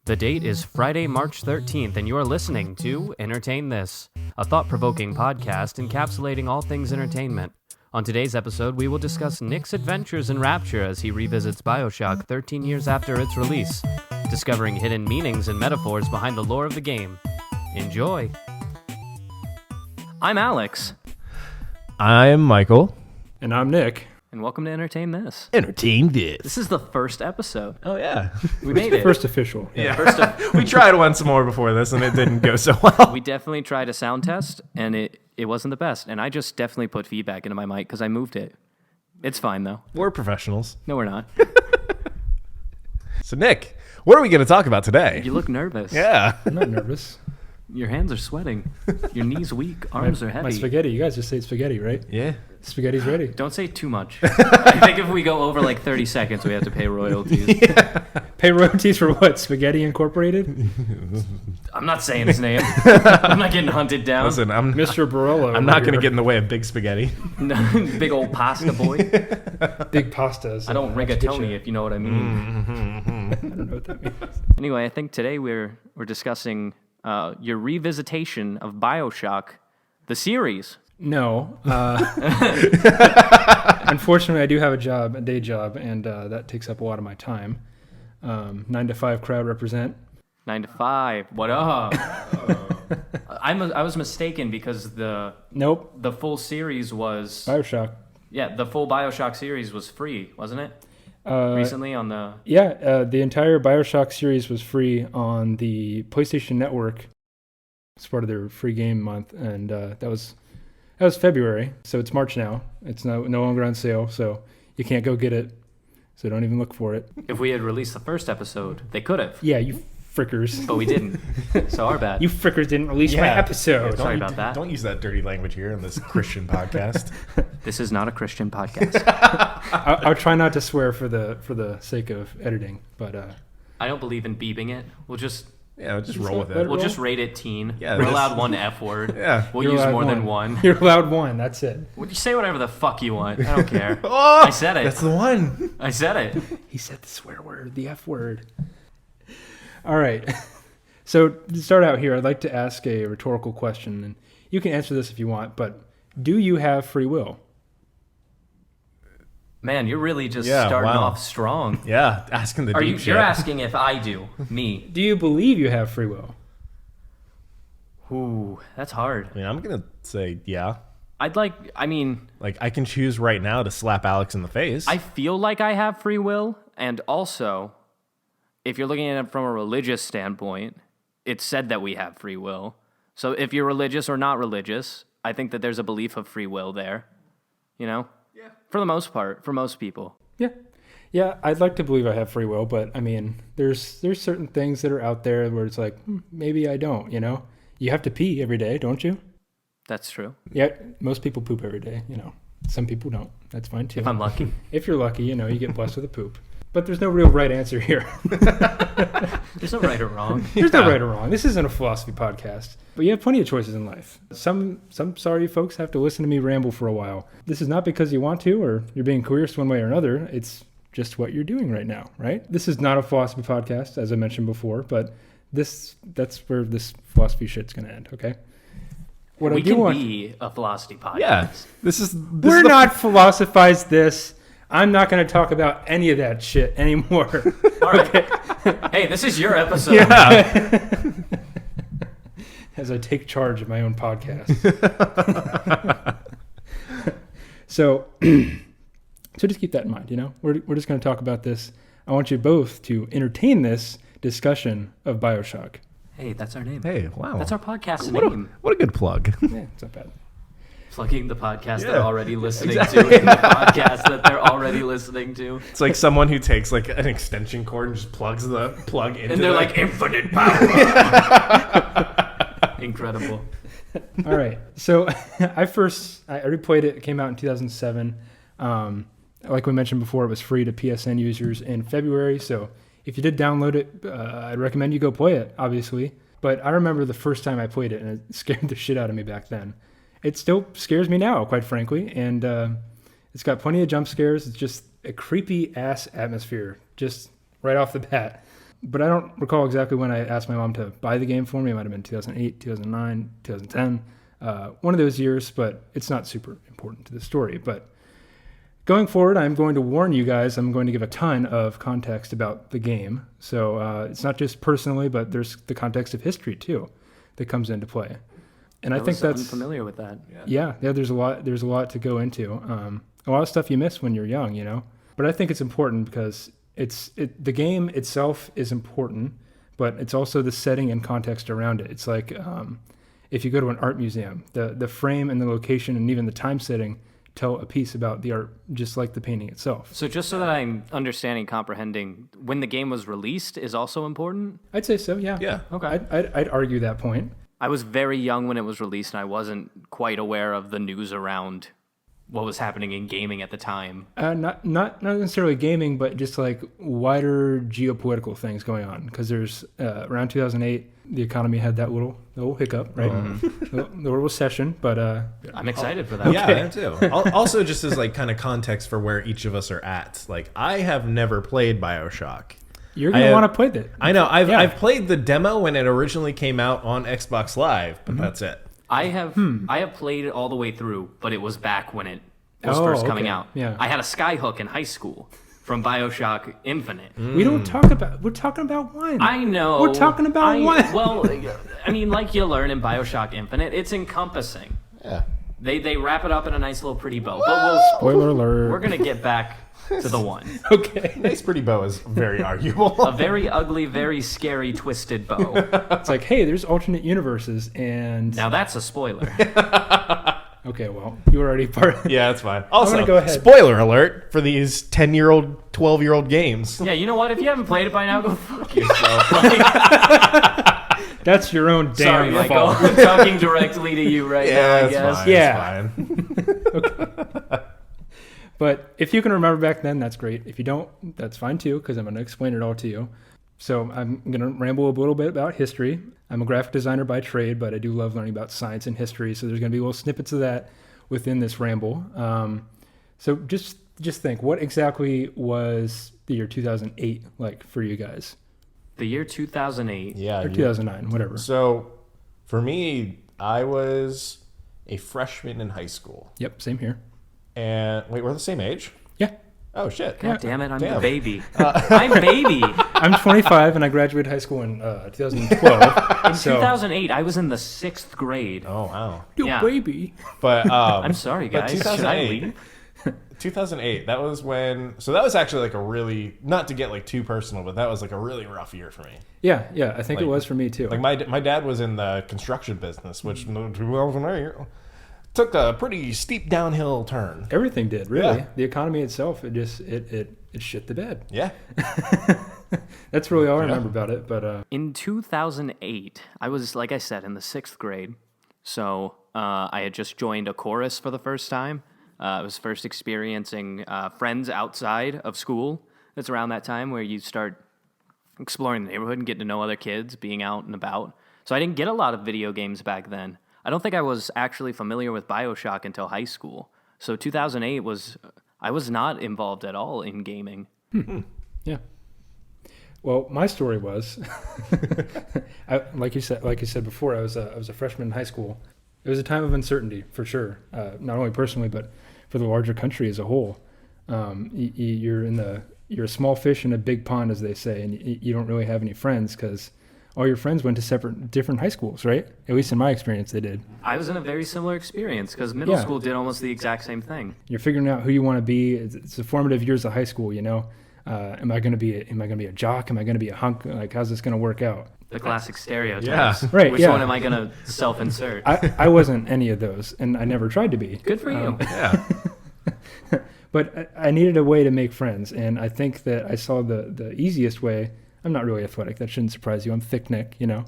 The date is Friday, March 13th, and you are listening to Entertain This, a thought-provoking podcast encapsulating all things entertainment. On today's episode, we will discuss Nick's adventures in Rapture as he revisits Bioshock 13 years after its release, discovering hidden meanings and metaphors behind the lore of the game. Enjoy! I'm Alex. I'm Michael. And I'm Nick. And welcome to Entertain This. Entertain This. This is the first episode. Oh, yeah. We made it. First official. Yeah. We tried once more before this, and it didn't go so well. We definitely tried a sound test, and it wasn't the best. And I just definitely put feedback into my mic because I moved it. It's fine, though. We're professionals. No, we're not. So, Nick, what are we going to talk about today? You look nervous. Yeah. I'm not nervous. Your hands are sweating. Your knees weak. Arms are heavy. My spaghetti. You guys just say spaghetti, right? Yeah. Spaghetti's ready. Don't say too much. I think if we go over like 30 seconds, we have to pay royalties. Yeah. Pay royalties for what? Spaghetti Incorporated? I'm not saying his name. I'm not getting hunted down. Listen, I'm Mr. Barolo. I'm not going to get in the way of big spaghetti. Big old pasta boy. Big pastas. I don't rigatoni, if you know what I mean. I don't know what that means. Anyway, I think today we're discussing your revisitation of Bioshock, the series. No. Unfortunately, I do have a day job, and that takes up a lot of my time. 9 to 5 crowd represent. 9 to 5. What up? I was mistaken because the full series was Bioshock. Yeah, the full Bioshock series was free, wasn't it? Recently on the the entire Bioshock series was free on the PlayStation Network. It's part of their free game month, and that was February, so it's March now. It's no longer on sale, so you can't go get it. So don't even look for it. If we had released the first episode, they could have. Yeah, you frickers. But we didn't. So our bad. You frickers didn't release my episode. Sorry about that. Don't use that dirty language here in this Christian podcast. This is not a Christian podcast. I'll try not to swear for the sake of editing, but I don't believe in beeping it. We'll just roll with it. We'll just rate it teen. Yeah, we're allowed one F word. Yeah. We'll use more than one. You're allowed one. That's it. Well, you say whatever the fuck you want. I don't care. Oh, I said it. That's the one. I said it. He said the swear word, the F word. All right. So to start out here, I'd like to ask a rhetorical question, and you can answer this if you want, but do you have free will? Man, you're really just starting off strong. Yeah, asking the deep shit. You're asking if I do, me. Do you believe you have free will? Ooh, that's hard. I mean, I'm going to say yeah. Like, I can choose right now to slap Alex in the face. I feel like I have free will, and also, if you're looking at it from a religious standpoint, it's said that we have free will. So if you're religious or not religious, I think that there's a belief of free will there, you know? Yeah. For the most part, for most people. Yeah, I'd like to believe I have free will, but I mean, there's certain things that are out there where it's like, maybe I don't, you know? You have to pee every day, don't you? That's true. Yeah, most people poop every day, you know. Some people don't. That's fine too. If I'm lucky. If you're lucky, you know, you get blessed with a poop. But there's no real right answer here. There's no right or wrong. There's no right or wrong. This isn't a philosophy podcast. But you have plenty of choices in life. Some sorry folks have to listen to me ramble for a while. This is not because you want to or you're being coerced one way or another. It's just what you're doing right now, right? This is not a philosophy podcast, as I mentioned before, but that's where this philosophy shit's going to end, okay? What we can be a philosophy podcast. Yeah. We're not philosophize this. I'm not going to talk about any of that shit anymore. All right. Okay. Hey, this is your episode. Yeah. As I take charge of my own podcast. So just keep that in mind, you know? We're just going to talk about this. I want you both to entertain this discussion of Bioshock. Hey, that's our name. Hey, wow. That's our podcast name. What a good plug. Yeah, it's not bad. Plugging the podcast they're already listening to in the podcast that they're already listening to. It's like someone who takes like an extension cord and just plugs the plug into it. And they're like, infinite power. Incredible. All right. So I replayed it. It came out in 2007. Like we mentioned before, it was free to PSN users in February. So if you did download it, I'd recommend you go play it, obviously. But I remember the first time I played it, and it scared the shit out of me back then. It still scares me now, quite frankly, and it's got plenty of jump scares. It's just a creepy-ass atmosphere, just right off the bat. But I don't recall exactly when I asked my mom to buy the game for me. It might have been 2008, 2009, 2010, one of those years, but it's not super important to the story. But going forward, I'm going to warn you guys, I'm going to give a ton of context about the game. So it's not just personally, but there's the context of history too that comes into play. And I think that's unfamiliar with that. Yeah, there's a lot to go into. A lot of stuff you miss when you're young, you know. But I think it's important because the game itself is important, but it's also the setting and context around it. It's like if you go to an art museum, the frame and the location and even the time setting tell a piece about the art, just like the painting itself. So just so that I'm understanding, comprehending, when the game was released is also important? I'd say so, yeah. Yeah. Okay. I'd argue that point. I was very young when it was released, and I wasn't quite aware of the news around what was happening in gaming at the time. Not necessarily gaming, but just like wider geopolitical things going on. Because there's around 2008, the economy had that little hiccup, right? The little recession. But I'm excited for that. Yeah, I am too. Also, just as like kind of context for where each of us are at. Like, I have never played Bioshock. You're gonna want to play that. I know. I've played the demo when it originally came out on Xbox Live, but that's it. I have played it all the way through, but it was back when it was first coming out. Yeah. I had a skyhook in high school from Bioshock Infinite. We don't talk about. We're talking about one. I know. We're talking about one. Well, I mean, like you learn in Bioshock Infinite, it's encompassing. Yeah. They wrap it up in a nice little pretty bow. But Spoiler alert. we're gonna get back to the one. Okay. Nice pretty bow is very arguable. A very ugly, very scary, twisted bow. It's like, hey, there's alternate universes, and Now that's a spoiler. okay, well, you were already part. Yeah, that's fine. Also, gonna go ahead. spoiler alert for these 10-year-old, 12-year-old games. Yeah, you know what? If you haven't played it by now, go fuck yourself. That's your own Sorry, damn Michael. fault. I'm talking directly to you right now, I it's guess. fine. Yeah. It's fine. But if you can remember back then, that's great. If you don't, that's fine too, because I'm going to explain it all to you. So I'm going to ramble a little bit about history. I'm a graphic designer by trade, but I do love learning about science and history. So there's going to be little snippets of that within this ramble. So just think, what exactly was the year 2008 like for you guys? The year 2008. Yeah. Or 2009, whatever. So, for me, I was a freshman in high school. Yep, same here. And wait, we're the same age? Yeah. Oh shit! God damn it, I'm Damn. the baby. I'm baby. I'm 25 and I graduated high school in 2012. In So, 2008, I was in the 6th grade. Oh wow! you Yeah. baby. But I'm sorry, but guys. Should I leave? 2008. That was when. So that was actually like a really, not to get like too personal, but that was like a really rough year for me. Yeah, I think it Like- was for me too. Like my dad was in the construction business, which 2008 took a pretty steep downhill turn. Everything did, really. Yeah. The economy itself, it shit the bed. Yeah. That's really all I remember about it. But In 2008, I was, like I said, in the 6th grade. So I had just joined a chorus for the first time. I was first experiencing friends outside of school. It's around that time where you start exploring the neighborhood and getting to know other kids, being out and about. So I didn't get a lot of video games back then. I don't think I was actually familiar with Bioshock until high school. So 2008 I was not involved at all in gaming. yeah. Well, my story was, like you said before, I was a freshman in high school. It was a time of uncertainty for sure, not only personally but for the larger country as a whole. You're a small fish in a big pond, as they say, and you don't really have any friends because all your friends went to different high schools, right? At least in my experience, they did. I was in a very similar experience because middle Yeah. school did almost the exact same thing. You're figuring out who you want to be. It's the formative years of high school, you know. Am I going to be a jock? Am I going to be a hunk? Like, how's this going to work out? The classic stereotypes. Yeah. Right, Which yeah. one am I going to self-insert? I wasn't any of those, and I never tried to be. Good for you. Yeah. But I needed a way to make friends, and I think that I saw the easiest way. I'm not really athletic. That shouldn't surprise you. I'm thick Nick, you know.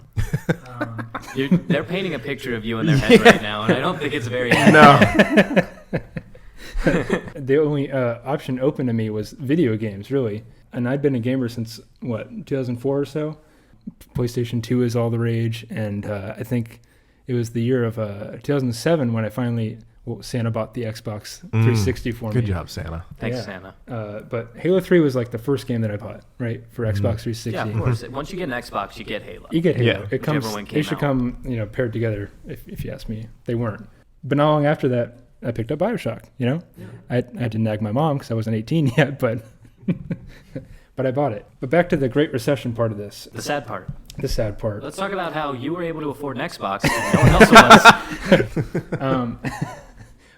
They're painting a picture of you in their head right now, and I don't think it's very No. The only option open to me was video games, really. And I'd been a gamer since, 2004 or so? PlayStation 2 is all the rage, and I think it was the year of 2007 when I finally well, Santa bought the Xbox 360 for me. Good job, Santa. Thanks, Santa. But Halo 3 was like the first game that I bought, right, for Xbox 360. Yeah, of course. Once you get an Xbox, you get Halo. You get Halo. Yeah. It comes. Whichever one They came should out. come, paired together. If you ask me, they weren't. But not long after that, I picked up Bioshock. I had to nag my mom because I wasn't 18 yet, but but I bought it. But back to the Great Recession part of this. The sad part. The sad part. Let's talk about how you were able to afford an Xbox and no one else was.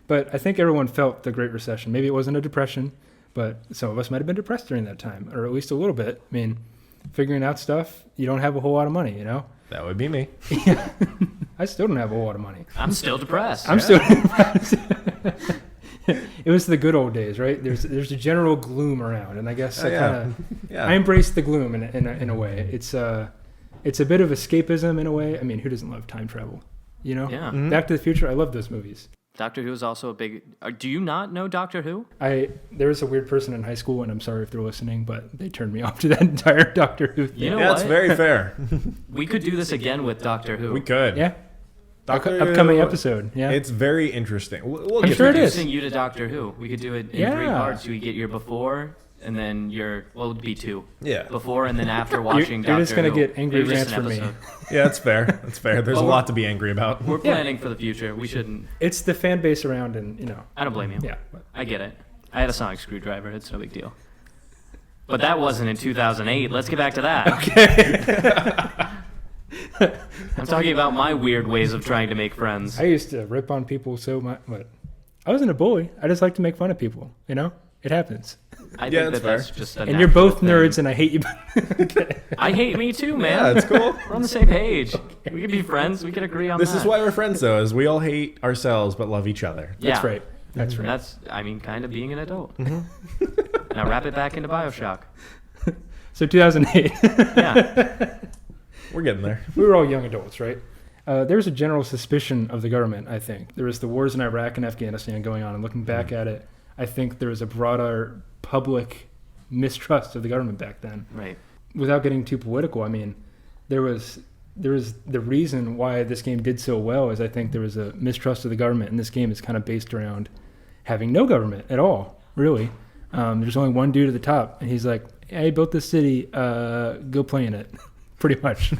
But I think everyone felt the Great Recession. Maybe it wasn't a depression, but some of us might have been depressed during that time, or at least a little bit. I mean, figuring out stuff, you don't have a whole lot of money, That would be me. I still don't have a whole lot of money. I'm still depressed. I'm still depressed. It was the good old days, right? There's a general gloom around, and I guess I embrace the gloom in a way. It's a bit of escapism in a way. I mean, who doesn't love time travel? Yeah. Back to the Future. I love those movies. Doctor Who is also a big... do you not know Doctor Who? There was a weird person in high school, and I'm sorry if they're listening, but they turned me off to that entire Doctor Who thing. You know That's what? very fair. We could do this again with Doctor Who. We could. Yeah. Doctor Who, Upcoming episode. Yeah. It's very interesting. We'll I'm get sure to it is. Introducing you to Doctor Who. We could do it in 3 parts. We get your before, and then your... Well, it would be 2. Yeah. Before and then after watching You're Doctor Who. just going to get angry It was rants just an from me. episode. Yeah, that's fair. That's fair. There's a Well, lot to be angry about. We're planning for the future. We shouldn't... It's the fan base around, and, I don't blame you. yeah. I get it. I had a sonic screwdriver. It's no big deal. But that wasn't in 2008. Let's get back to that. Okay. I'm talking about my weird ways of trying to make friends. I used to rip on people so much, but I wasn't a bully. I just like to make fun of people, It happens. I Yeah, think that's that's just a And you're both natural nerds, thing. and I hate you. Okay. I hate me too, man. Yeah, it's cool. We're on the same page. We can be friends. We can agree on This that. is why we're friends, though, is we all hate ourselves but love each other. Yeah. That's right. That's right. That's, kind of being an adult. Now wrap it back into Bioshock. So 2008. Yeah. We're getting there. We were all young adults, right? There was a general suspicion of the government, I think. There was the wars in Iraq and Afghanistan going on, and looking back at it, I think there was a broader public mistrust of the government back then. Right. Without getting too political, I mean, there was the reason why this game did so well is I think there was a mistrust of the government, and this game is kind of based around having no government at all, really. There's only one dude at the top, and he's like, hey, I built this city, go play in it, pretty much.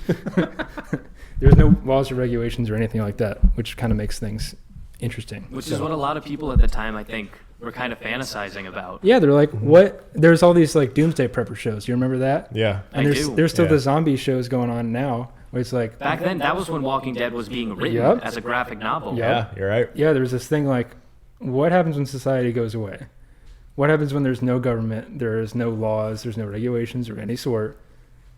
There's no laws or regulations or anything like that, which kind of makes things interesting. Which is what a lot of people at the time, I think, were kind of fantasizing about. Yeah, they're like, what? There's all these like doomsday prepper shows. You remember that? Yeah. And I do. there's still Yeah. the zombie shows going on now, where it's like, Back then, that was when Walking Dead was being written Yep. as a graphic novel. Yeah. Yeah, you're right. yeah, there's this thing like, what happens when society goes away? What happens when there's no government, there's no laws, there's no regulations of any sort?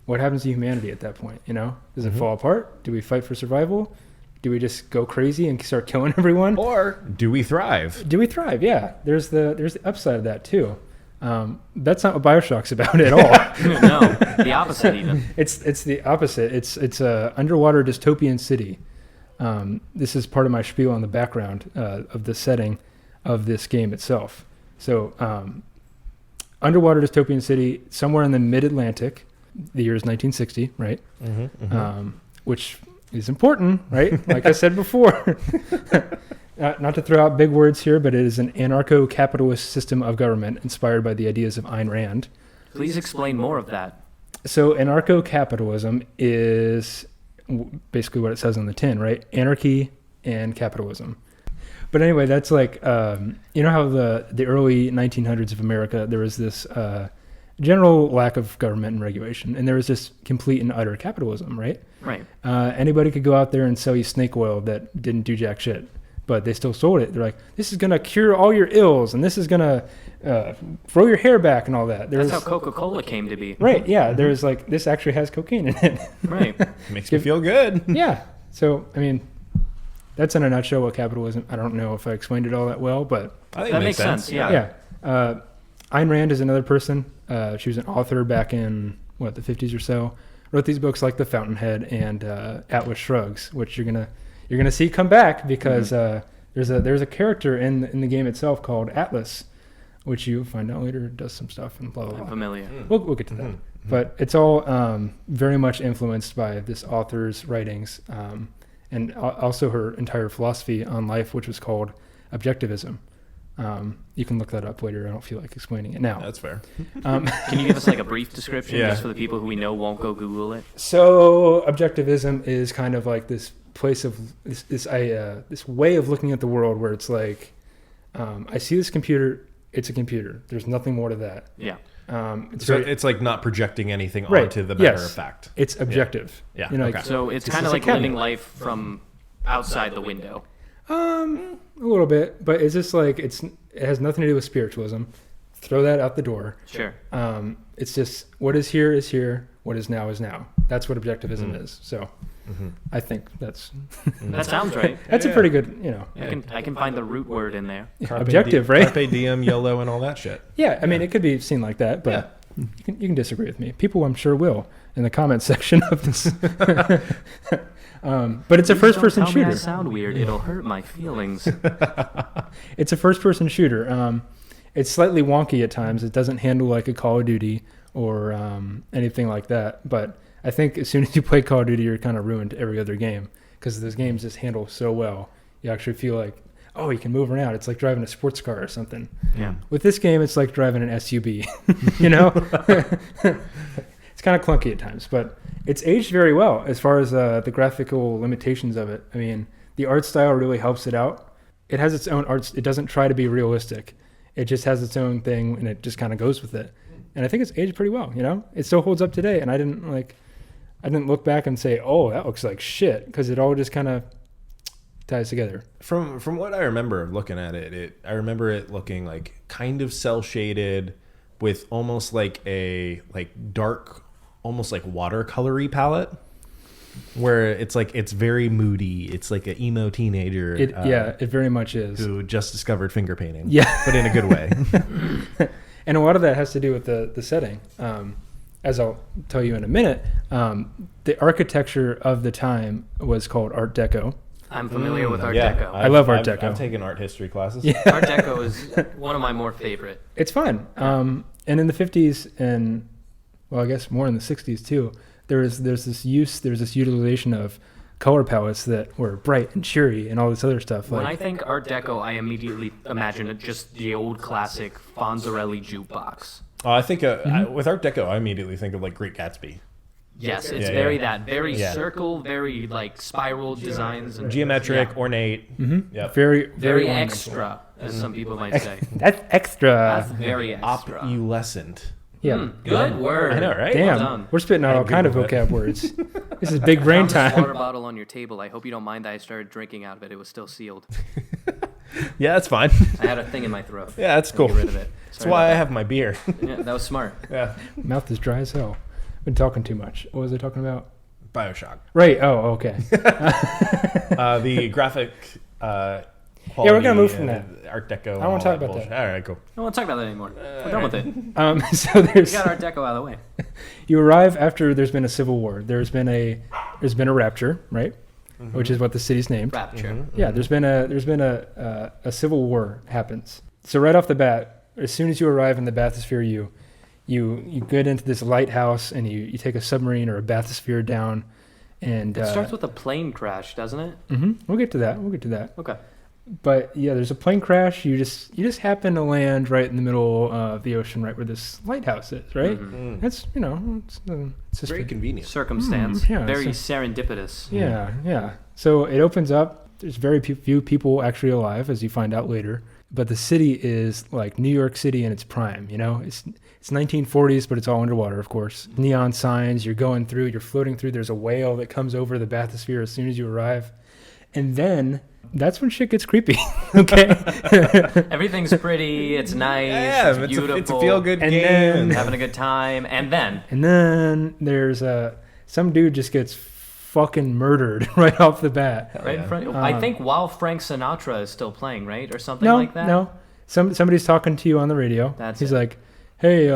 What happens to humanity at that point, Does it fall apart? Do we fight for survival? Do we just go crazy and start killing everyone? Or do we thrive? Do we thrive? Yeah, there's the upside of that too. That's not what Bioshock's about at all. No, the opposite even. It's the opposite. It's a underwater dystopian city. This is part of my spiel on the background of the setting of this game itself. So, underwater dystopian city somewhere in the mid-Atlantic. The year is 1960, right? Which is important, right? Like I said before. Not to throw out big words here, but it is an anarcho-capitalist system of government inspired by the ideas of Ayn Rand. Please explain more of that. So anarcho-capitalism is basically what it says on the tin, right? Anarchy and capitalism. But anyway, that's like, you know how the early 1900s of America, there was this general lack of government and regulation, and there was just complete and utter capitalism, right? Right. Anybody could go out there and sell you snake oil that didn't do jack shit, but they still sold it. They're like, this is going to cure all your ills, and this is going to grow your hair back and all that. That's how Coca-Cola came to be. Right, yeah. There's like, this actually has cocaine in it. Right. Makes me feel good. Yeah. So, I mean, that's in a nutshell what capitalism. I don't know if I explained it all that well, but I think That it makes sense, yeah. yeah. Ayn Rand is another person. She was an author back in the 50s or so. Wrote these books like The Fountainhead and Atlas Shrugs, which you're gonna see come back because there's a character in the game itself called Atlas, which you find out later does some stuff and blah blah I'm blah. familiar. We'll get to that. But it's all very much influenced by this author's writings and also her entire philosophy on life, which was called objectivism. You can look that up later. I don't feel like explaining it now. That's fair. Can you give us like a brief description Yeah. just for the people who we know won't go Google it? So objectivism is kind of like this place of this way of looking at the world where it's like, I see this computer, it's a computer. There's nothing more to that. Yeah. It's like not projecting anything Right. onto the matter Yes. of fact. It's objective. Yeah. You know, Okay. So it's This kind is of a like cabinet. living life from outside the window. A little bit, but it's just like it has nothing to do with spiritualism. Throw that out the door. Sure. It's just what is here, what is now. That's what objectivism is. So I think that's That sounds right. a pretty good, I can find the root word in there. objective, right? Carpe diem, YOLO, and all that shit. Yeah, I mean, it could be seen like that, but you can disagree with me. People, I'm sure, will in the comment section of this. But it's a first-person Don't tell me I shooter. sound weird. It'll hurt my feelings. It's a first-person shooter. It's slightly wonky at times. It doesn't handle like a Call of Duty or anything like that. But I think as soon as you play Call of Duty, you're kind of ruined every other game because those games just handle so well. You actually feel like, oh, you can move around. It's like driving a sports car or something. Yeah. With this game, it's like driving an SUV, you know? It's kind of clunky at times, but it's aged very well as far as the graphical limitations of it. I mean, the art style really helps it out. It has its own art. It doesn't try to be realistic. It just has its own thing, and it just kind of goes with it. And I think it's aged pretty well, you know? It still holds up today, and I didn't look back and say, oh, that looks like shit, because it all just kind of ties together. From what I remember of looking at it, I remember it looking like kind of cell shaded with almost like a dark, almost like watercolory palette, where it's very moody. It's like an emo teenager. It very much is. Who just discovered finger painting. Yeah. But in a good way. And a lot of that has to do with the setting. As I'll tell you in a minute, the architecture of the time was called Art Deco. I'm familiar with Art Yeah, Deco. I love Art Deco. I've taken art history classes. Yeah. Art Deco is one of my more favorite. It's fun. And in the 50s and, well, I guess more in the 60s too, there's this utilization of color palettes that were bright and cheery and all this other stuff. When I think Art Deco, I immediately imagine it just the old classic Fonzarelli jukebox. I think with Art Deco, I immediately think of like Great Gatsby. Yes, it's Yeah, very Yeah. circle, very like spiral designs and Geometric, yeah. ornate. Yep. very, very wonderful. extra, as some people might say. That's extra. That's very extra. Opulescent. Yeah. Good word. I know, right? Damn. Well done. We're spitting out all good kind of with it. vocab words. This is big brain Found this water time. bottle on your table. I hope you don't mind that I started drinking out of it. It was still sealed. Yeah, that's fine. I had a thing in my throat. Yeah, that's Gotta cool. Get rid of it. That's Sorry why I about have my beer. that. Yeah, that was smart. Yeah. Mouth is dry as hell. Been talking too much. What was I talking about? Bioshock. Right. Oh, okay. The graphic quality. Yeah, we're gonna move from that. Art Deco. I don't wanna talk about that. All right, cool. I don't want to talk about that anymore. We're done with it. So We there's got Art Deco out of the way. you arrive after there's been a civil war. There's been a rapture, right? Which is what the city's named. Rapture. Yeah, there's been a civil war happens. So right off the bat, as soon as you arrive in the bathysphere, you get into this lighthouse and you take a submarine or a bathysphere down, and It starts with a plane crash, doesn't it? we'll get to that. Okay. But yeah, there's a plane crash. You just happen to land right in the middle of the ocean, right where this lighthouse is, right? That's it's just Very convenient. Circumstance. yeah, Very so- serendipitous. Yeah. So it opens up. There's very few people actually alive, as you find out later. But the city is like New York City in its prime. You know, it's 1940s, but it's all underwater, of course. Neon signs. You're going through. You're floating through. There's a whale that comes over the bathysphere as soon as you arrive, and then that's when shit gets creepy. Okay. Everything's pretty. It's nice. Yeah, it's beautiful. it's a feel good And game. then- Having a good time, and then And then there's some dude just gets fucking murdered right off the bat. right in front. I think while Frank Sinatra is still playing, right, or something No, like that. no. Somebody's talking to you on the radio. He's like, "Hey,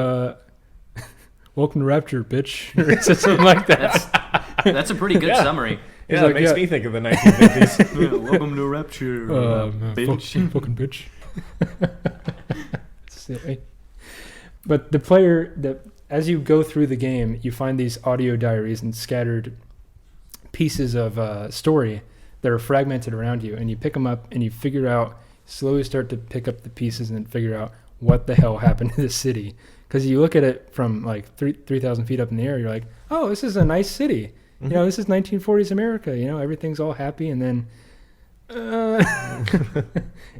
welcome to Rapture, bitch," or something like that. That's a pretty good summary. Yeah, like, it makes yeah. me think of the 1950s. Welcome to Rapture, bitch. Fucking bitch. Silly. But the player, as you go through the game, you find these audio diaries and scattered pieces of story that are fragmented around you, and you pick them up and you figure out slowly start to pick up the pieces and figure out what the hell happened to this city. Because you look at it from like 3,000 feet up in the air, you're like, oh, this is a nice city. You know, this is 1940s America. You know, everything's all happy, and then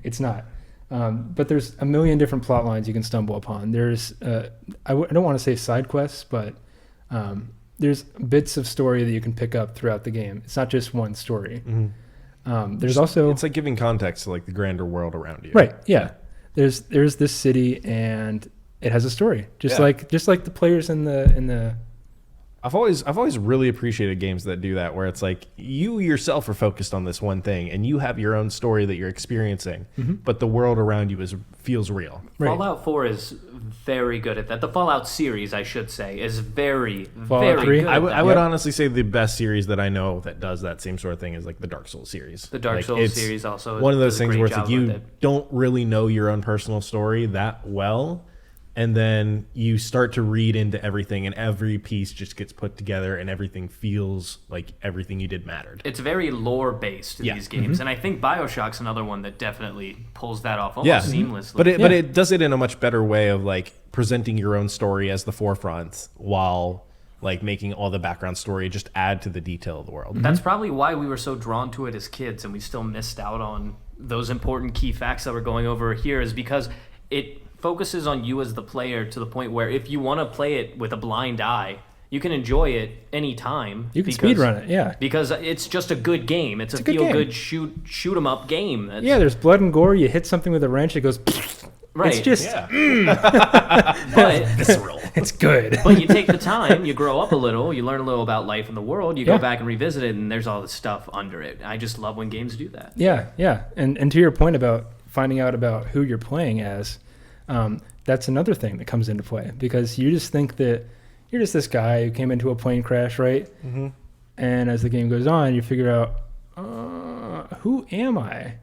it's not. But there's a million different plot lines you can stumble upon. There's, I don't want to say side quests, but there's bits of story that you can pick up throughout the game. It's not just one story. There's also... It's like giving context to like the grander world around you. Right, yeah. There's this city, and it has a story. Just like the players in the... I've always really appreciated games that do that, where it's like you yourself are focused on this one thing and you have your own story that you're experiencing, but the world around you feels real. Right. Fallout 4 is very good at that. The Fallout series, I should say, is very Fallout 3? good. I would honestly say the best series that I know that does that same sort of thing is like the Dark Souls series. The Dark Souls series also one of those does a things great where it's like job you with it. don't really know your own personal story that well. And then you start to read into everything, and every piece just gets put together, and everything feels like everything you did mattered. It's very lore-based, these games. And I think Bioshock's another one that definitely pulls that off almost seamlessly. But it does it in a much better way of like presenting your own story as the forefront while like making all the background story just add to the detail of the world. That's probably why we were so drawn to it as kids, and we still missed out on those important key facts that we're going over here, is because it focuses on you as the player to the point where if you want to play it with a blind eye, you can enjoy it anytime. You can speedrun it, yeah. Because it's just a good game. It's a feel-good shoot 'em up game. There's blood and gore. You hit something with a wrench, it goes... Right. It's just... but visceral. It's good. But you take the time, you grow up a little, you learn a little about life in the world, you go back and revisit it, and there's all this stuff under it. I just love when games do that. Yeah. And to your point about finding out about who you're playing as... that's another thing that comes into play, because you just think that you're just this guy who came into a plane crash, right? And as the game goes on, you figure out, who am I?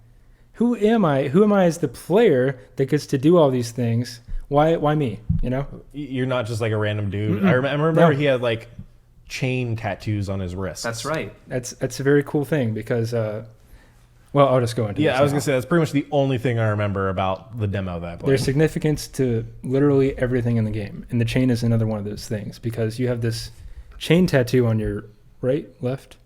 Who am I as the player that gets to do all these things? Why me? You know? You're not just like a random dude. I remember he had like chain tattoos on his wrists. That's right. That's a very cool thing, because... well, I'll just go into I was going to say, that's pretty much the only thing I remember about the demo that I played. There's significance to literally everything in the game. And the chain is another one of those things, because you have this chain tattoo on your right, left?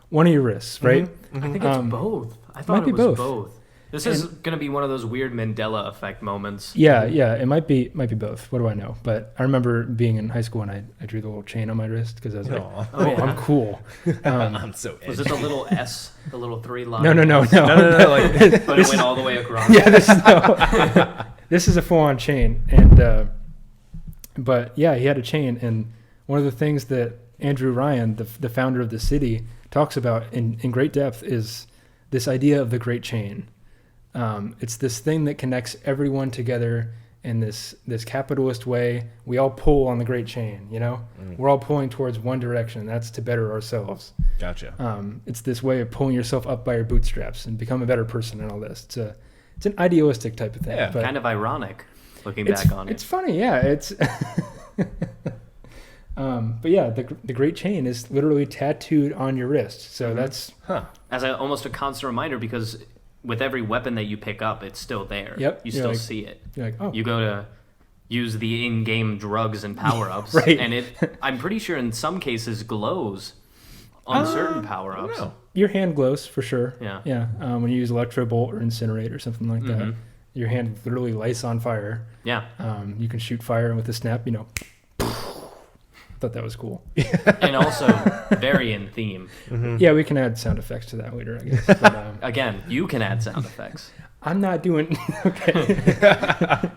One of your wrists, right? I think it's both. I thought it was both. This is going to be one of those weird Mandela effect moments. Yeah, it might be both. What do I know? But I remember being in high school and I drew the little chain on my wrist because I was like, I'm cool. I'm so edgy. Was it the little S, the little 3 line? No. Like, but it went all the way across. Yeah, this is a full-on chain. And but yeah, he had a chain. And one of the things that Andrew Ryan, the founder of the city, talks about in great depth is this idea of the Great Chain. It's this thing that connects everyone together in this capitalist way. We all pull on the Great Chain, you know? We're all pulling towards one direction. That's to better ourselves. Gotcha. It's this way of pulling yourself up by your bootstraps and become a better person and all this. It's an idealistic type of thing. Yeah. But kind of ironic looking back on it. It's funny, yeah. It's but yeah, the Great Chain is literally tattooed on your wrist. So that's... As almost a constant reminder, because... with every weapon that you pick up, it's still there. Yep. You still see it. You're like, oh. You go to use the in-game drugs and power-ups, right. and I'm pretty sure in some cases glows on certain power-ups. Your hand glows for sure. Yeah. When you use Electrobolt or Incinerate or something like that, your hand literally lights on fire. Yeah. You can shoot fire, and with a snap, thought that was cool. And also very in theme. Yeah, we can add sound effects to that later, I guess. But, again, you can add sound effects. I'm not doing... Okay.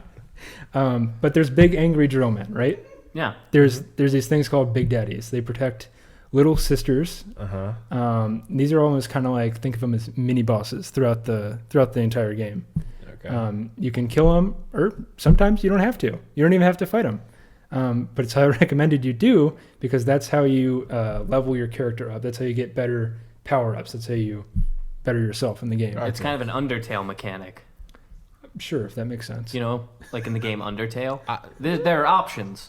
But there's big angry drill men, right? Yeah. There's these things called Big Daddies. They protect little sisters. These are almost kind of like, think of them as mini bosses throughout the entire game. Okay. You can kill them, or sometimes you don't have to. You don't even have to fight them. But it's highly recommended you do, because that's how you level your character up. That's how you get better power-ups. That's how you better yourself in the game. It's kind of an Undertale mechanic. Sure, if that makes sense. You know, like in the game Undertale. There are options.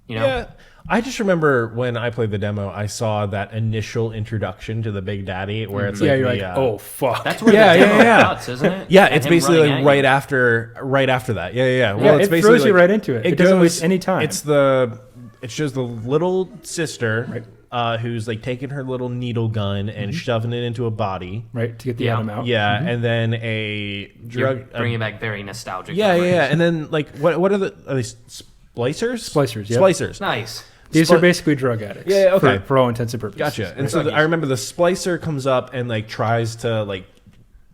You know? Yeah. I just remember when I played the demo, I saw that initial introduction to the Big Daddy where it's Yeah, like, you're the, like, oh fuck. That's where Yeah, the demo yeah. cuts, isn't it? yeah, And it's him basically running like at right you. after that. Yeah. Well, Yeah, it's it basically throws you like- right into it. It doesn't waste any time. It shows the little sister who's like taking her little needle gun and shoving it into a body. right, to get the Yeah. atom out. Yeah, and then a You're drug. bringing back very nostalgic. Yeah, memories. and then like what are they splicers? Splicers, yep. Splicers. Nice. These are basically drug addicts. Yeah, okay. For all intents and purposes. Gotcha. And so I remember the splicer comes up and like tries to like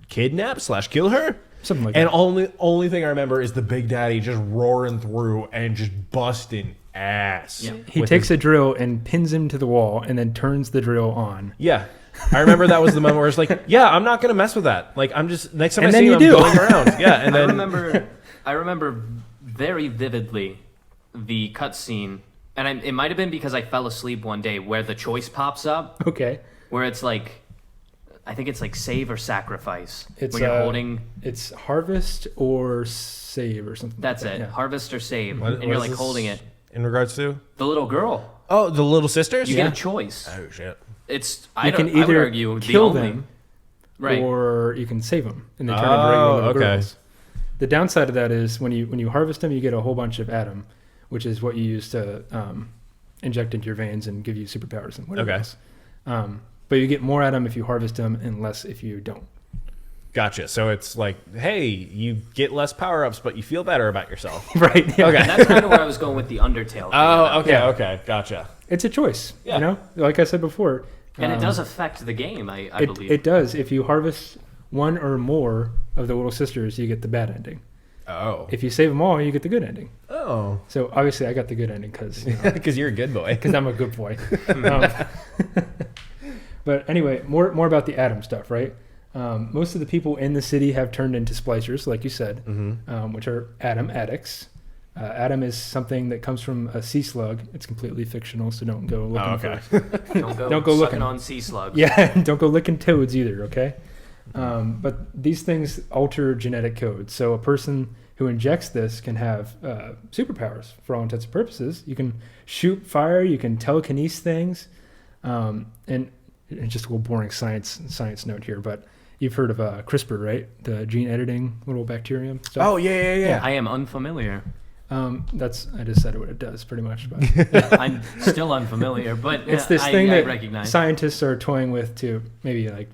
kidnap/kill her. Something like And that. only thing I remember is the Big Daddy just roaring through and just busting ass. Yeah. He with takes his- a drill and pins him to the wall and then turns the drill on. Yeah. I remember that was the moment where it's like, yeah, I'm not gonna mess with that. Like I'm just next time And I then see you him, do. I'm going around. Yeah, and then I remember very vividly the cutscene, and it might have been because I fell asleep one day where the choice pops up, Okay. where it's like, I think it's like save or sacrifice. It's, where you're holding. It's harvest or save or something. That's like it. that. Harvest or save, What- and what you're is like this holding it. in regards to The little girl. oh the little sisters. You get a choice. Oh shit. It's You can I would either argue the kill only them right. or you can save them and they turn into regular little okay. girls. The downside of that is when you harvest them, you get a whole bunch of atom, which is what you use to inject into your veins and give you superpowers and whatever Okay. else. But you get more atom if you harvest them and less if you don't. Gotcha. So it's like, hey, you get less power ups, but you feel better about yourself. Right. Yeah. Okay. And that's kind of where I was going with the Undertale. thing Oh, about okay, it. Yeah. okay, gotcha. It's a choice. Yeah. You know, like I said before. And it does affect the game, I believe. It does. If you harvest one or more of the little sisters, you get the bad ending. Oh. If you save them all, you get the good ending. Oh. So obviously, I got the good ending because Because you're a good boy. I'm a good boy. But anyway, more about the atom stuff, right? Most of the people in the city have turned into splicers, like you said, which are atom addicts. Atom is something that comes from a sea slug. It's completely fictional, so don't go looking okay. for Don't go, Don't go sucking looking. on sea slugs. Yeah, don't go licking toads either, okay? But these things alter genetic code. So a person who injects this can have superpowers for all intents and purposes. You can shoot fire, you can telekinese things. And just a little boring science note here, but you've heard of CRISPR, right? The gene editing little bacterium stuff. Oh, yeah. I am unfamiliar. I just said what it does pretty much. But I'm still unfamiliar, but it's this I, thing I that recognize. scientists are toying with to maybe like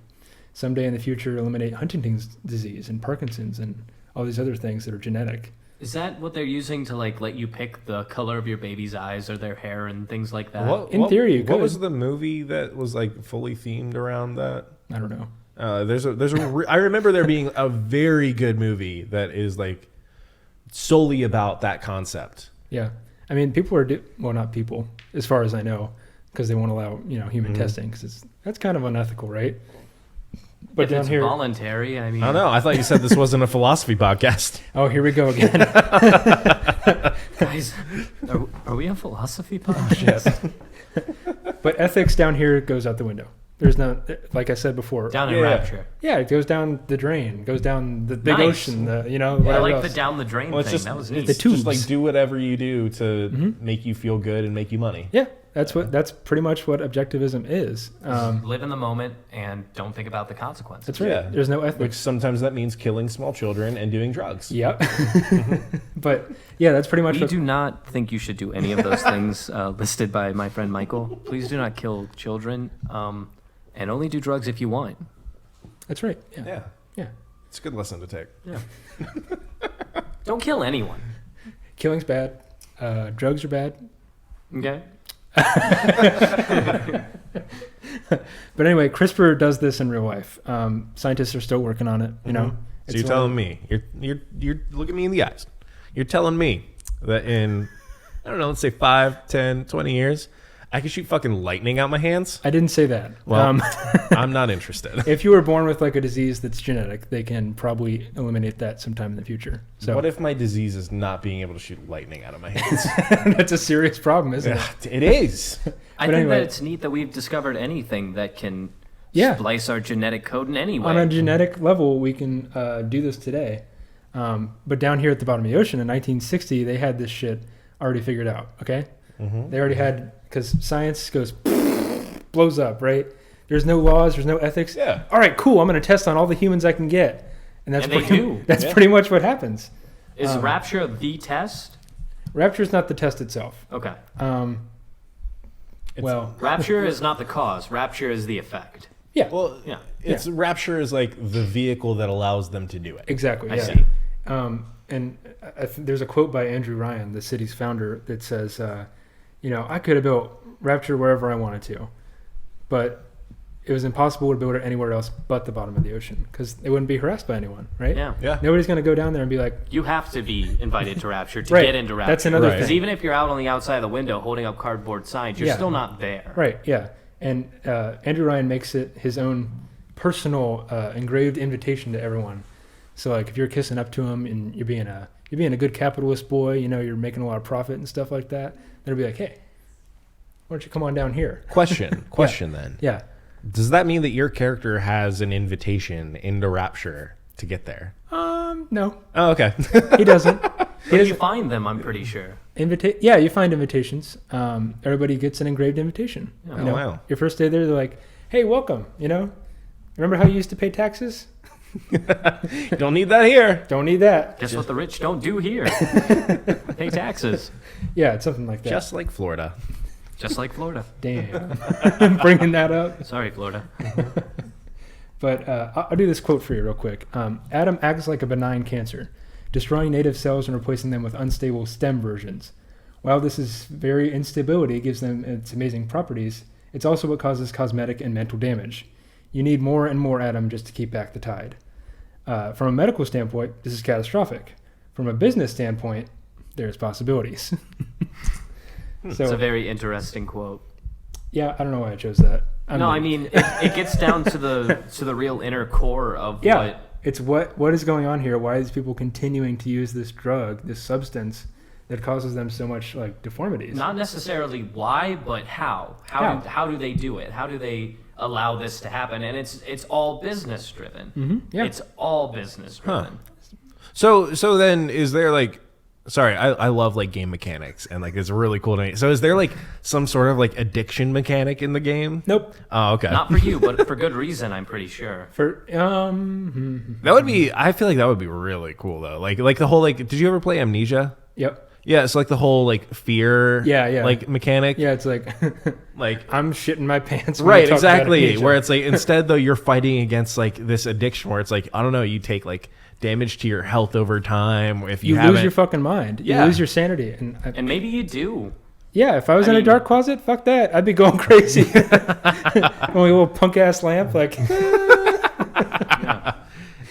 someday in the future eliminate Huntington's disease and Parkinson's and all these other things that are genetic. Is that what they're using to like let you pick the color of your baby's eyes or their hair and things like that? In theory, you What could. was the movie that was like fully themed around that? I don't know. I remember there being a very good movie that is like solely about that concept. Yeah. I mean, people are, well, not people, as far as I know, because they won't allow, human testing, because that's kind of unethical, right? But If down it's here, voluntary, I mean, I don't know. I thought you said this wasn't a philosophy podcast. oh, here we go again. guys, are we a philosophy podcast? But ethics down here goes out the window. There's no, like I said before. Down in Yeah. Rapture. Yeah, it goes down the drain, goes down the big Nice. ocean, I whatever like else. the down the drain Well, it's thing. just That was it's neat. The tubes. just like do whatever you do to make you feel good and make you money. Yeah, that's pretty much what objectivism is. Live in the moment and don't think about the consequences. That's right. Yeah. There's no Which ethics. sometimes that means killing small children and doing drugs. Yep. But yeah, that's pretty much We what, do not think you should do any of those things listed by my friend Michael. Please do not kill children, and only do drugs if you want. that's right. Yeah. Yeah. Yeah. It's a good lesson to take. Yeah. Don't kill anyone. Killing's bad. Drugs are bad. Okay. But anyway, CRISPR does this in real life. Scientists are still working on it. So you're telling me, you're looking me in the eyes. You're telling me that in, I don't know, let's say 5, 10, 20 years, I could shoot fucking lightning out my hands? I didn't say that. Well, I'm not interested. If you were born with like a disease that's genetic, they can probably eliminate that sometime in the future. So What if my disease is not being able to shoot lightning out of my hands? that's a serious problem, isn't it? It is. I But think anyway. that it's neat that we've discovered anything that can Yeah. splice our genetic code in any way. On a genetic level, we can do this today. But down here at the bottom of the ocean in 1960, they had this shit already figured out. Okay, They already had, because science goes, blows up, right? There's no laws, there's no ethics. Yeah. All right, cool. I'm going to test on all the humans I can get. And that's pretty much what happens. Is Rapture the test? Rapture's not the test itself. Okay. Rapture is not the cause. Rapture is the effect. Yeah. Well, it's Rapture is like the vehicle that allows them to do it. Exactly. I see. And there's a quote by Andrew Ryan, the city's founder, that says, I could have built Rapture wherever I wanted to, but it was impossible to build it anywhere else but the bottom of the ocean because they wouldn't be harassed by anyone, right? Yeah. Nobody's going to go down there and be like... You have to be invited to Rapture to right. get into Rapture. That's another thing. Because even if you're out on the outside of the window holding up cardboard signs, you're still not there. Right, yeah. And Andrew Ryan makes it his own personal engraved invitation to everyone. So like if you're kissing up to him and you're being a good capitalist boy, you're making a lot of profit and stuff like that, they'll be like, hey, why don't you come on down here? Question then. Yeah. Does that mean that your character has an invitation into Rapture to get there? No. Oh, okay. He doesn't. You find them, I'm pretty sure. Yeah, you find invitations. Everybody gets an engraved invitation. Oh, wow. Your first day there, they're like, hey, welcome, Remember how you used to pay taxes? Don't need that here. Don't need that. Guess what the rich don't do here? Pay taxes. Yeah, it's something like that. Just like Florida. Just like Florida. Damn. Bringing that up. Sorry, Florida. But I'll do this quote for you real quick. Adam acts like a benign cancer, destroying native cells and replacing them with unstable stem versions. While this is very instability gives them its amazing properties, it's also what causes cosmetic and mental damage. You need more and more Adam just to keep back the tide. From a medical standpoint, this is catastrophic. From a business standpoint, there's possibilities. So, it's a very interesting quote. Yeah, I don't know why I chose that. It gets down to the real inner core of what... It's what is going on here. Why is people continuing to use this drug, this substance that causes them so much like deformities? Not necessarily why, but how. How do they do it? How do they allow this to happen? And it's all business driven. Mm-hmm. Yeah. It's all business driven. So then is there like... Sorry, I love like game mechanics and like it's really cool to me. So is there like some sort of like addiction mechanic in the game? Nope. Oh, okay. Not for you, but for good reason, I'm pretty sure. That would be... I feel like that would be really cool though. Like the whole like... Did you ever play Amnesia? Yep. Yeah, it's like the whole like fear like mechanic. Yeah, it's like like I'm shitting my pants. Right, exactly. Where it's like instead though you're fighting against like this addiction where it's like, I don't know, you take like damage to your health over time if you lose your fucking mind. You lose your sanity. And maybe you do. Yeah, if I was in a dark closet, fuck that. I'd be going crazy. Only a little punk ass lamp, like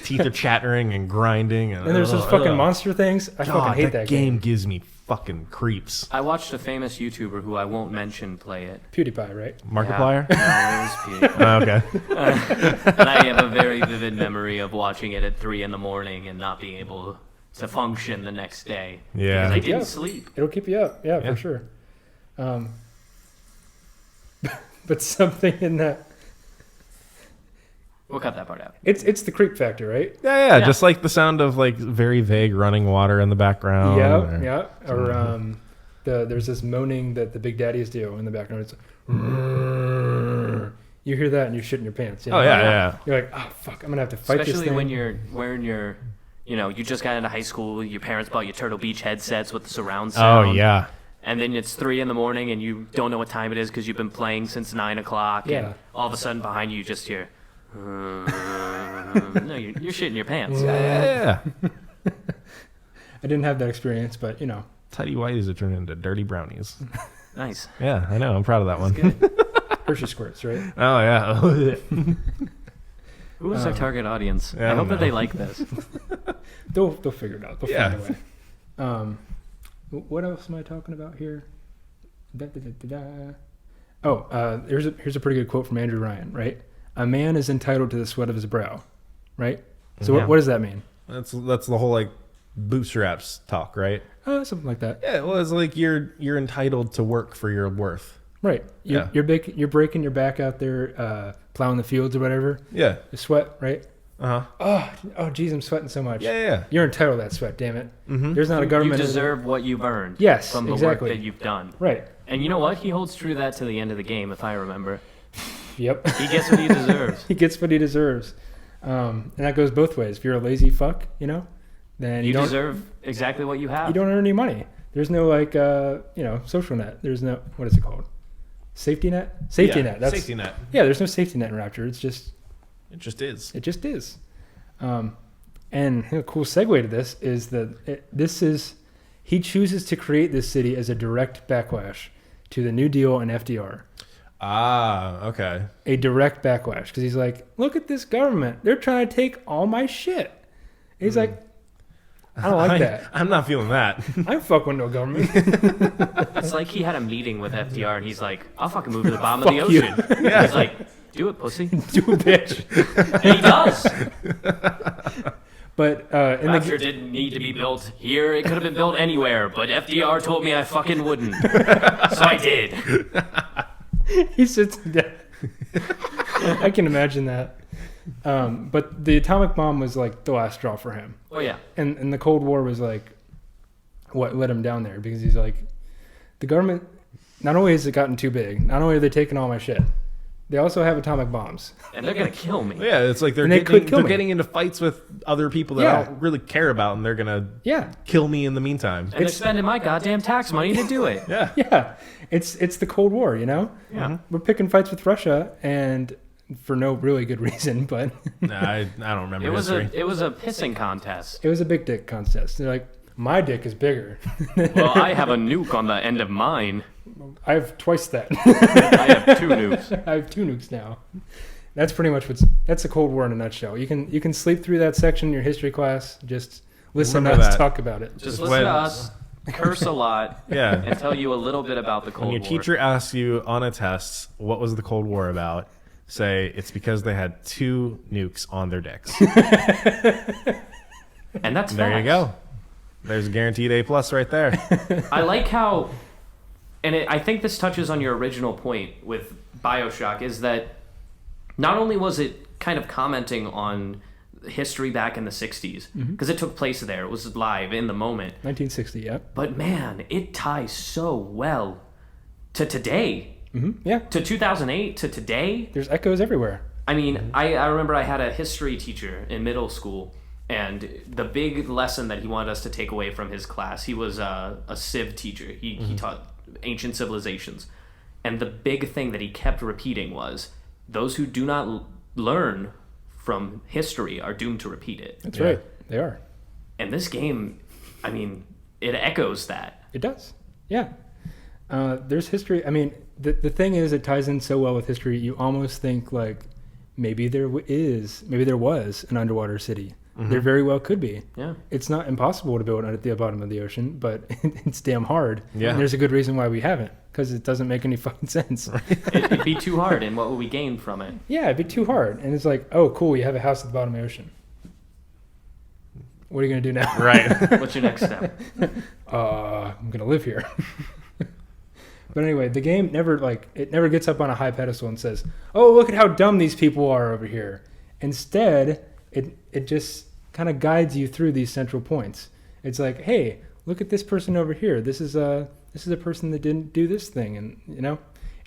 teeth are chattering and grinding and there's those fucking monster things. I fucking hate that game. Gives me fucking creeps. I watched a famous YouTuber who I won't mention play it. PewDiePie, right? Markiplier? Yeah. No, it was PewDiePie. Okay. And I have a very vivid memory of watching it at 3 a.m. and not being able to function the next day. Yeah. Because I didn't sleep. It'll keep you up. Yeah, for sure. But something in that... We'll cut that part out. It's the creep factor, right? Yeah. Just like the sound of like very vague running water in the background. Yeah. Or there's this moaning that the Big Daddies do in the background. It's you hear that and you're shitting your pants. Oh yeah. You're like, oh fuck, I'm gonna have to fight this thing. Especially when you're wearing your, you just got into high school. Your parents bought you Turtle Beach headsets with the surround sound. Oh yeah. And then it's 3 a.m. and you don't know what time it is because you've been playing since 9 o'clock. Yeah. And all of a sudden behind you just hear. No, you're shitting your pants. Yeah. I didn't have that experience, but Tidy whities are turned into dirty brownies. Nice. Yeah, I know. I'm proud of that one. Good. Hershey squirts, right? Oh yeah. Who is our target audience? Yeah, I hope that they like this. They'll figure it out. They'll find a way. What else am I talking about here? Here's a pretty good quote from Andrew Ryan, right? A man is entitled to the sweat of his brow, right? So what does that mean? That's the whole like bootstraps talk, right? Something like that. Yeah, well, it's like you're entitled to work for your worth. Right. You're breaking your back out there, plowing the fields or whatever. Yeah. You sweat, right? Uh-huh. Geez, I'm sweating so much. Yeah. You're entitled to that sweat, damn it. Mm-hmm. There's not a government. You deserve what you've earned. Yes, from the exactly. work that you've done. Right. And you know what? He holds true to that to the end of the game, if I remember. Yep. He gets what he deserves. He gets what he deserves. And that goes both ways. If you're a lazy fuck, then You deserve exactly what you have. you don't earn any money. There's no social net. There's no, what is it called? Safety net? Safety net. That's Safety net. Yeah, there's no safety net in Rapture. It just is. And a cool segue to this is that he chooses to create this city as a direct backlash to the New Deal and FDR. Ah, okay. A direct backlash, because he's like, look at this government. They're trying to take all my shit. And he's like, I don't like that. I'm not feeling that. I fuck with no government. It's like he had a meeting with FDR and he's like, I'll fucking move to the bottom of the ocean. Yeah. He's like, do it, pussy. Do it, bitch. And he does. But Rapture didn't need to be built here. It could have been built anywhere. But FDR told me I fucking wouldn't. So I did. he sits down. I can imagine that. But the atomic bomb was like the last straw for him. Oh, yeah. And the Cold War was like what let him down there, because he's like, the government, not only has it gotten too big, not only are they taking all my shit, they also have atomic bombs. And they're going to kill me. Yeah, it's like they're getting into fights with other people that I don't really care about, and they're going to kill me in the meantime. And they're spending my goddamn tax money to do it. Yeah. Yeah. It's the Cold War, Yeah. We're picking fights with Russia, and for no really good reason, but I don't remember it was history. it was a pissing contest. It was a big dick contest. They're like, my dick is bigger. Well, I have a nuke on the end of mine. I have twice that. I have 2 nukes. I have 2 nukes now. That's pretty much that's the Cold War in a nutshell. You can sleep through that section in your history class. Just listen to us talk about it. Just listen to us curse a lot, and tell you a little bit about the Cold War. When your teacher asks you on a test, what was the Cold War about? Say it's because they had 2 nukes on their dicks. And that's there. You go. There's a guaranteed A+ right there. I like how, and I think this touches on your original point with Bioshock, is that not only was it kind of commenting on history back in the 60s, because it took place there, it was live in the moment. 1960, yeah. But man, it ties so well to today. Mm-hmm. Yeah. To 2008, to today. There's echoes everywhere. I mean, I remember I had a history teacher in middle school, and the big lesson that he wanted us to take away from his class, he was a civ teacher. He taught ancient civilizations. And the big thing that he kept repeating was, those who do not learn from history are doomed to repeat it. That's right. They are. And this game, I mean, it echoes that. It does. Yeah. There's history. I mean, the thing is, it ties in so well with history, you almost think like maybe there was an underwater city. There very well could be. Yeah. It's not impossible to build at the bottom of the ocean, but it's damn hard. Yeah. And there's a good reason why we haven't, because it doesn't make any fucking sense. It'd be too hard, and what would we gain from it? Yeah, it'd be too hard. And it's like, oh, cool, you have a house at the bottom of the ocean. What are you going to do now? Right. What's your next step? I'm going to live here. But anyway, the game never gets up on a high pedestal and says, oh, look at how dumb these people are over here. Instead, it just kind of guides you through these central points. It's like, hey, look at this person over here. This is a person that didn't do this thing. And, it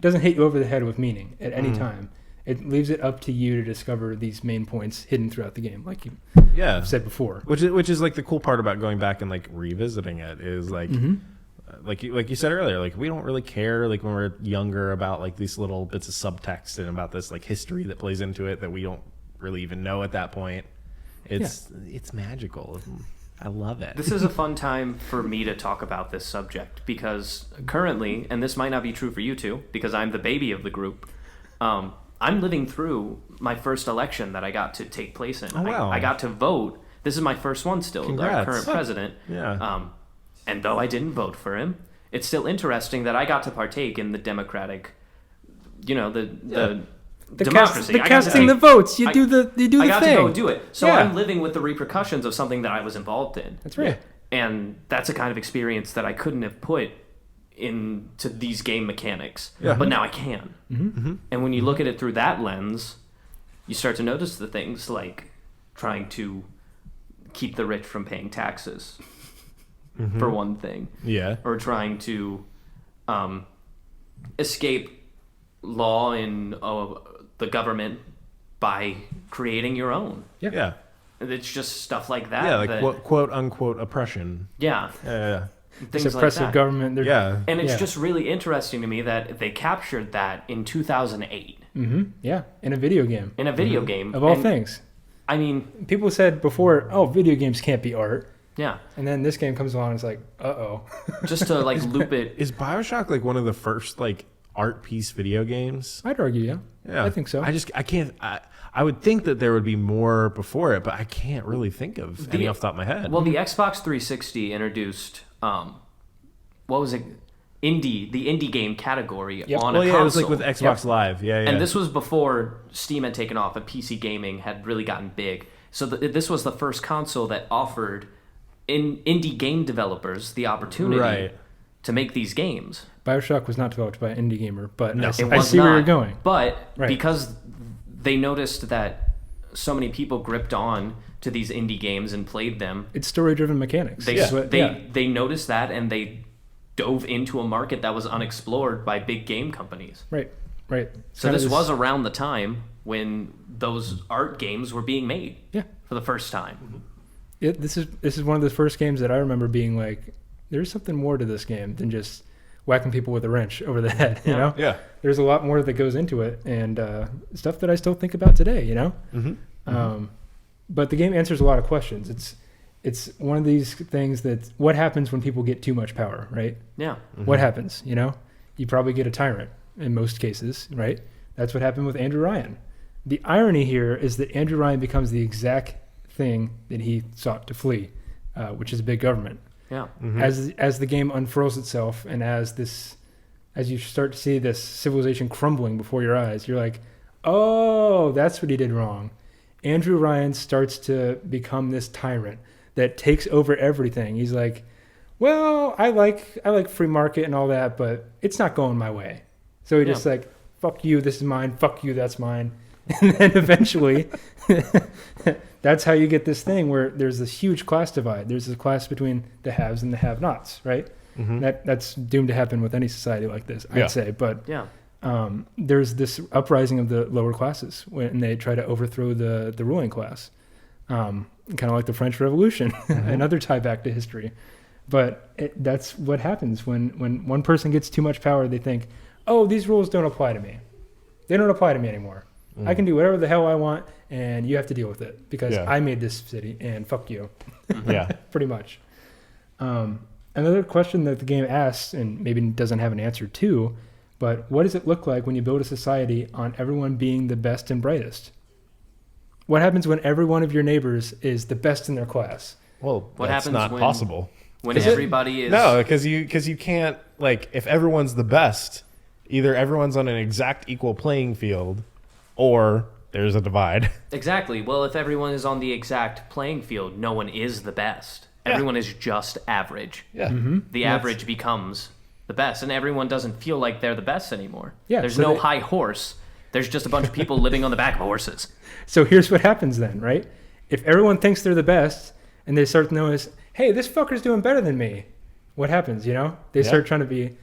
doesn't hit you over the head with meaning at any time. It leaves it up to you to discover these main points hidden throughout the game, like you said before. Which is like the cool part about going back and like revisiting it is like, like you said earlier, like we don't really care like when we're younger about like these little bits of subtext and about this like history that plays into it that we don't really even know at that point. It's magical. I love it. This is a fun time for me to talk about this subject because currently, and this might not be true for you two, because I'm the baby of the group, I'm living through my first election that I got to take place in. Oh, wow. I got to vote. This is my first one still, Congrats. our current president. Yeah. And though I didn't vote for him, it's still interesting that I got to partake in the democratic, the democracy. The casting the votes. You do the thing. I got to go do it. So I'm living with the repercussions of something that I was involved in. That's right. And that's a kind of experience that I couldn't have put into these game mechanics. Yeah. But now I can. Mm-hmm. And when you look at it through that lens, you start to notice the things like trying to keep the rich from paying taxes, for one thing. Yeah. Or trying to escape law and the government by creating your own. Yeah. It's just stuff like that. Yeah, like quote unquote oppression. Yeah. Yeah. Things This oppressive like that. government. Yeah. And it's Yeah. just really interesting to me that they captured that in 2008 Yeah, in a video game. in a video game. Of all And, things. I mean, People said before, oh, video games can't be art. yeah. And then this game comes along and it's like, uh-oh. Just to like loop it. Is Bioshock like one of the first like art piece video games? I'd argue, yeah. Yeah. I think so. I can't. I would think that there would be more before it, but I can't really think of any off the top of my head. Well, the Xbox 360 introduced, what was it? The indie game category Yep. on well, a yeah, console. it was like with Xbox Live. Yeah, yeah. And this was before Steam had taken off and PC gaming had really gotten big. So this was the first console that offered indie game developers the opportunity Right. to make these games. Bioshock was not developed by an indie gamer, but No. I It was see where not. you're going. But Right. because they noticed that so many people gripped on to these indie games and played them, It's story-driven mechanics. they That's what- they noticed that and they dove into a market that was unexplored by big game companies. Right. So Kinda this was around the time when those art games were being made Yeah. for the first time. This is one of the first games that I remember being like, there's something more to this game than just whacking people with a wrench over the head, you know? yeah. There's a lot more that goes into it, and stuff that I still think about today, you know? But the game answers a lot of questions. It's one of these things that, what happens when people get too much power, right? Yeah. What happens, you know? You probably get a tyrant in most cases, right? That's what happened with Andrew Ryan. The irony here is that Andrew Ryan becomes the exact thing that he sought to flee, which is big government. Yeah. As the game unfurls itself, and as you start to see this civilization crumbling before your eyes, you're like, oh, that's what he did wrong. Andrew Ryan starts to become this tyrant that takes over everything. He's like, well, I like free market and all that, but it's not going my way. So he just like, fuck you, this is mine. Fuck you, that's mine. And then eventually, that's how you get this thing where there's this huge class divide. There's this class between the haves and the have-nots, right? That's doomed to happen with any society like this, I'd say. But Yeah. there's this uprising of the lower classes when they try to overthrow the ruling class, kind of like the French Revolution, another tie back to history. But that's what happens when one person gets too much power. They think, oh, these rules don't apply to me. They don't apply to me anymore. I can do whatever the hell I want, and you have to deal with it because I made this city, and fuck you. Yeah. Pretty much. Another question that the game asks, and maybe doesn't have an answer to, but what does it look like when you build a society on everyone being the best and brightest? What happens when every one of your neighbors is the best in their class? Well, What that's happens not when- possible. When everybody is No, because you can't, like, if everyone's the best, either everyone's on an exact equal playing field, or there's a divide. Exactly. Well, if everyone is on the exact playing field, no one is the best. Everyone is just average. Yeah. The average becomes the best, and everyone doesn't feel like they're the best anymore. Yeah, There's so no they- high horse. There's just a bunch of people living on the back of horses. So here's what happens then, right? If everyone thinks they're the best, and they start to notice, hey, this fucker's doing better than me, what happens, you know? They start trying to be,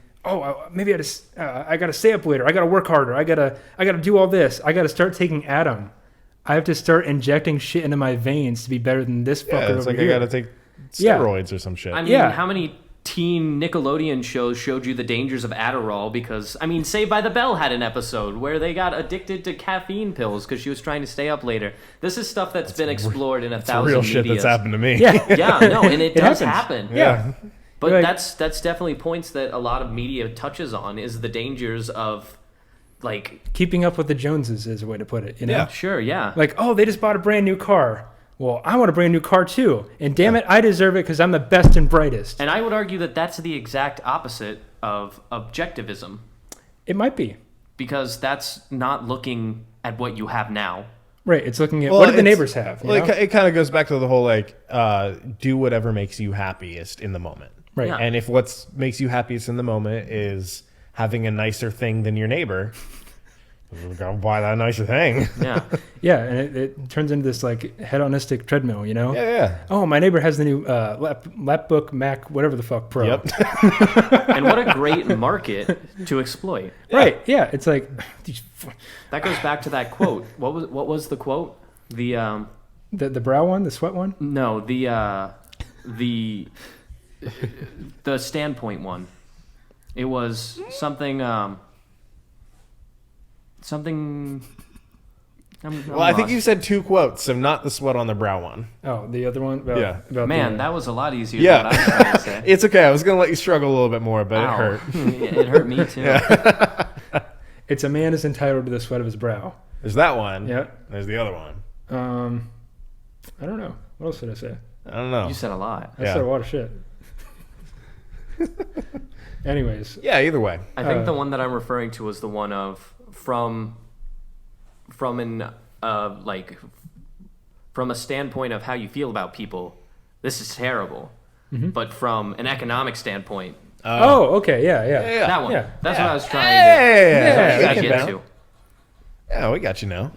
maybe I gotta stay up later. I gotta work harder. I gotta do all this. I gotta start taking Adam. I have to start injecting shit into my veins to be better than this fucker Yeah, it's over like here. I gotta take steroids or some shit. I mean, how many teen Nickelodeon shows showed you the dangers of Adderall? Because, I mean, Saved by the Bell had an episode where they got addicted to caffeine pills because she was trying to stay up later. This is stuff that's been explored in a thousand real shit medias. that's happened to me. Yeah. Yeah, no, and it does happens. happen. Yeah. But Like- that's definitely points that a lot of media touches on is the dangers of, like, Keeping up with the Joneses is a way to put it, you know? Yeah. sure, yeah. Like, oh, they just bought a brand new car. Well, I want a brand new car too. And damn it, I deserve it because I'm the best and brightest. And I would argue that that's the exact opposite of objectivism, It might be. because that's not looking at what you have now. Right. It's looking at Well, what do the it's- neighbors have? You Well, know? it kind of goes back to the whole, like, do whatever makes you happiest in the moment. Right. Yeah. And if what makes you happiest in the moment is having a nicer thing than your neighbor, We gotta buy that nicer thing. Yeah. Yeah, and it turns into this like hedonistic treadmill, you know? Yeah. Oh, my neighbor has the new lapbook Mac, whatever the fuck, Pro. Yep. And what a great market to exploit. Right? Yeah, it's like That goes back to that quote. What was the quote? The brow one, the sweat one. no, the standpoint one. It was something. Something. I'm Well, I think lost. you said 2 quotes, so not the sweat on the brow one. Oh, the other one. About, Yeah. about Man, the, that was a lot easier Yeah. than what I was trying to say. It's okay. I was gonna let you struggle a little bit more, but Ow. it hurt. It hurt me too. it's a man is entitled to the sweat of his brow. There's that one. Yeah. There's the other one. I don't know. What else did I say? I don't know. You said a lot. I said a lot of shit. Anyways, Yeah. Either way. I think the one that I'm referring to was the one of from a standpoint of how you feel about people. This is terrible, but from an economic standpoint, oh, okay, yeah. Yeah. that one. Yeah. That's what I was trying Yeah. we to can get bounce. to. Yeah. We got you now.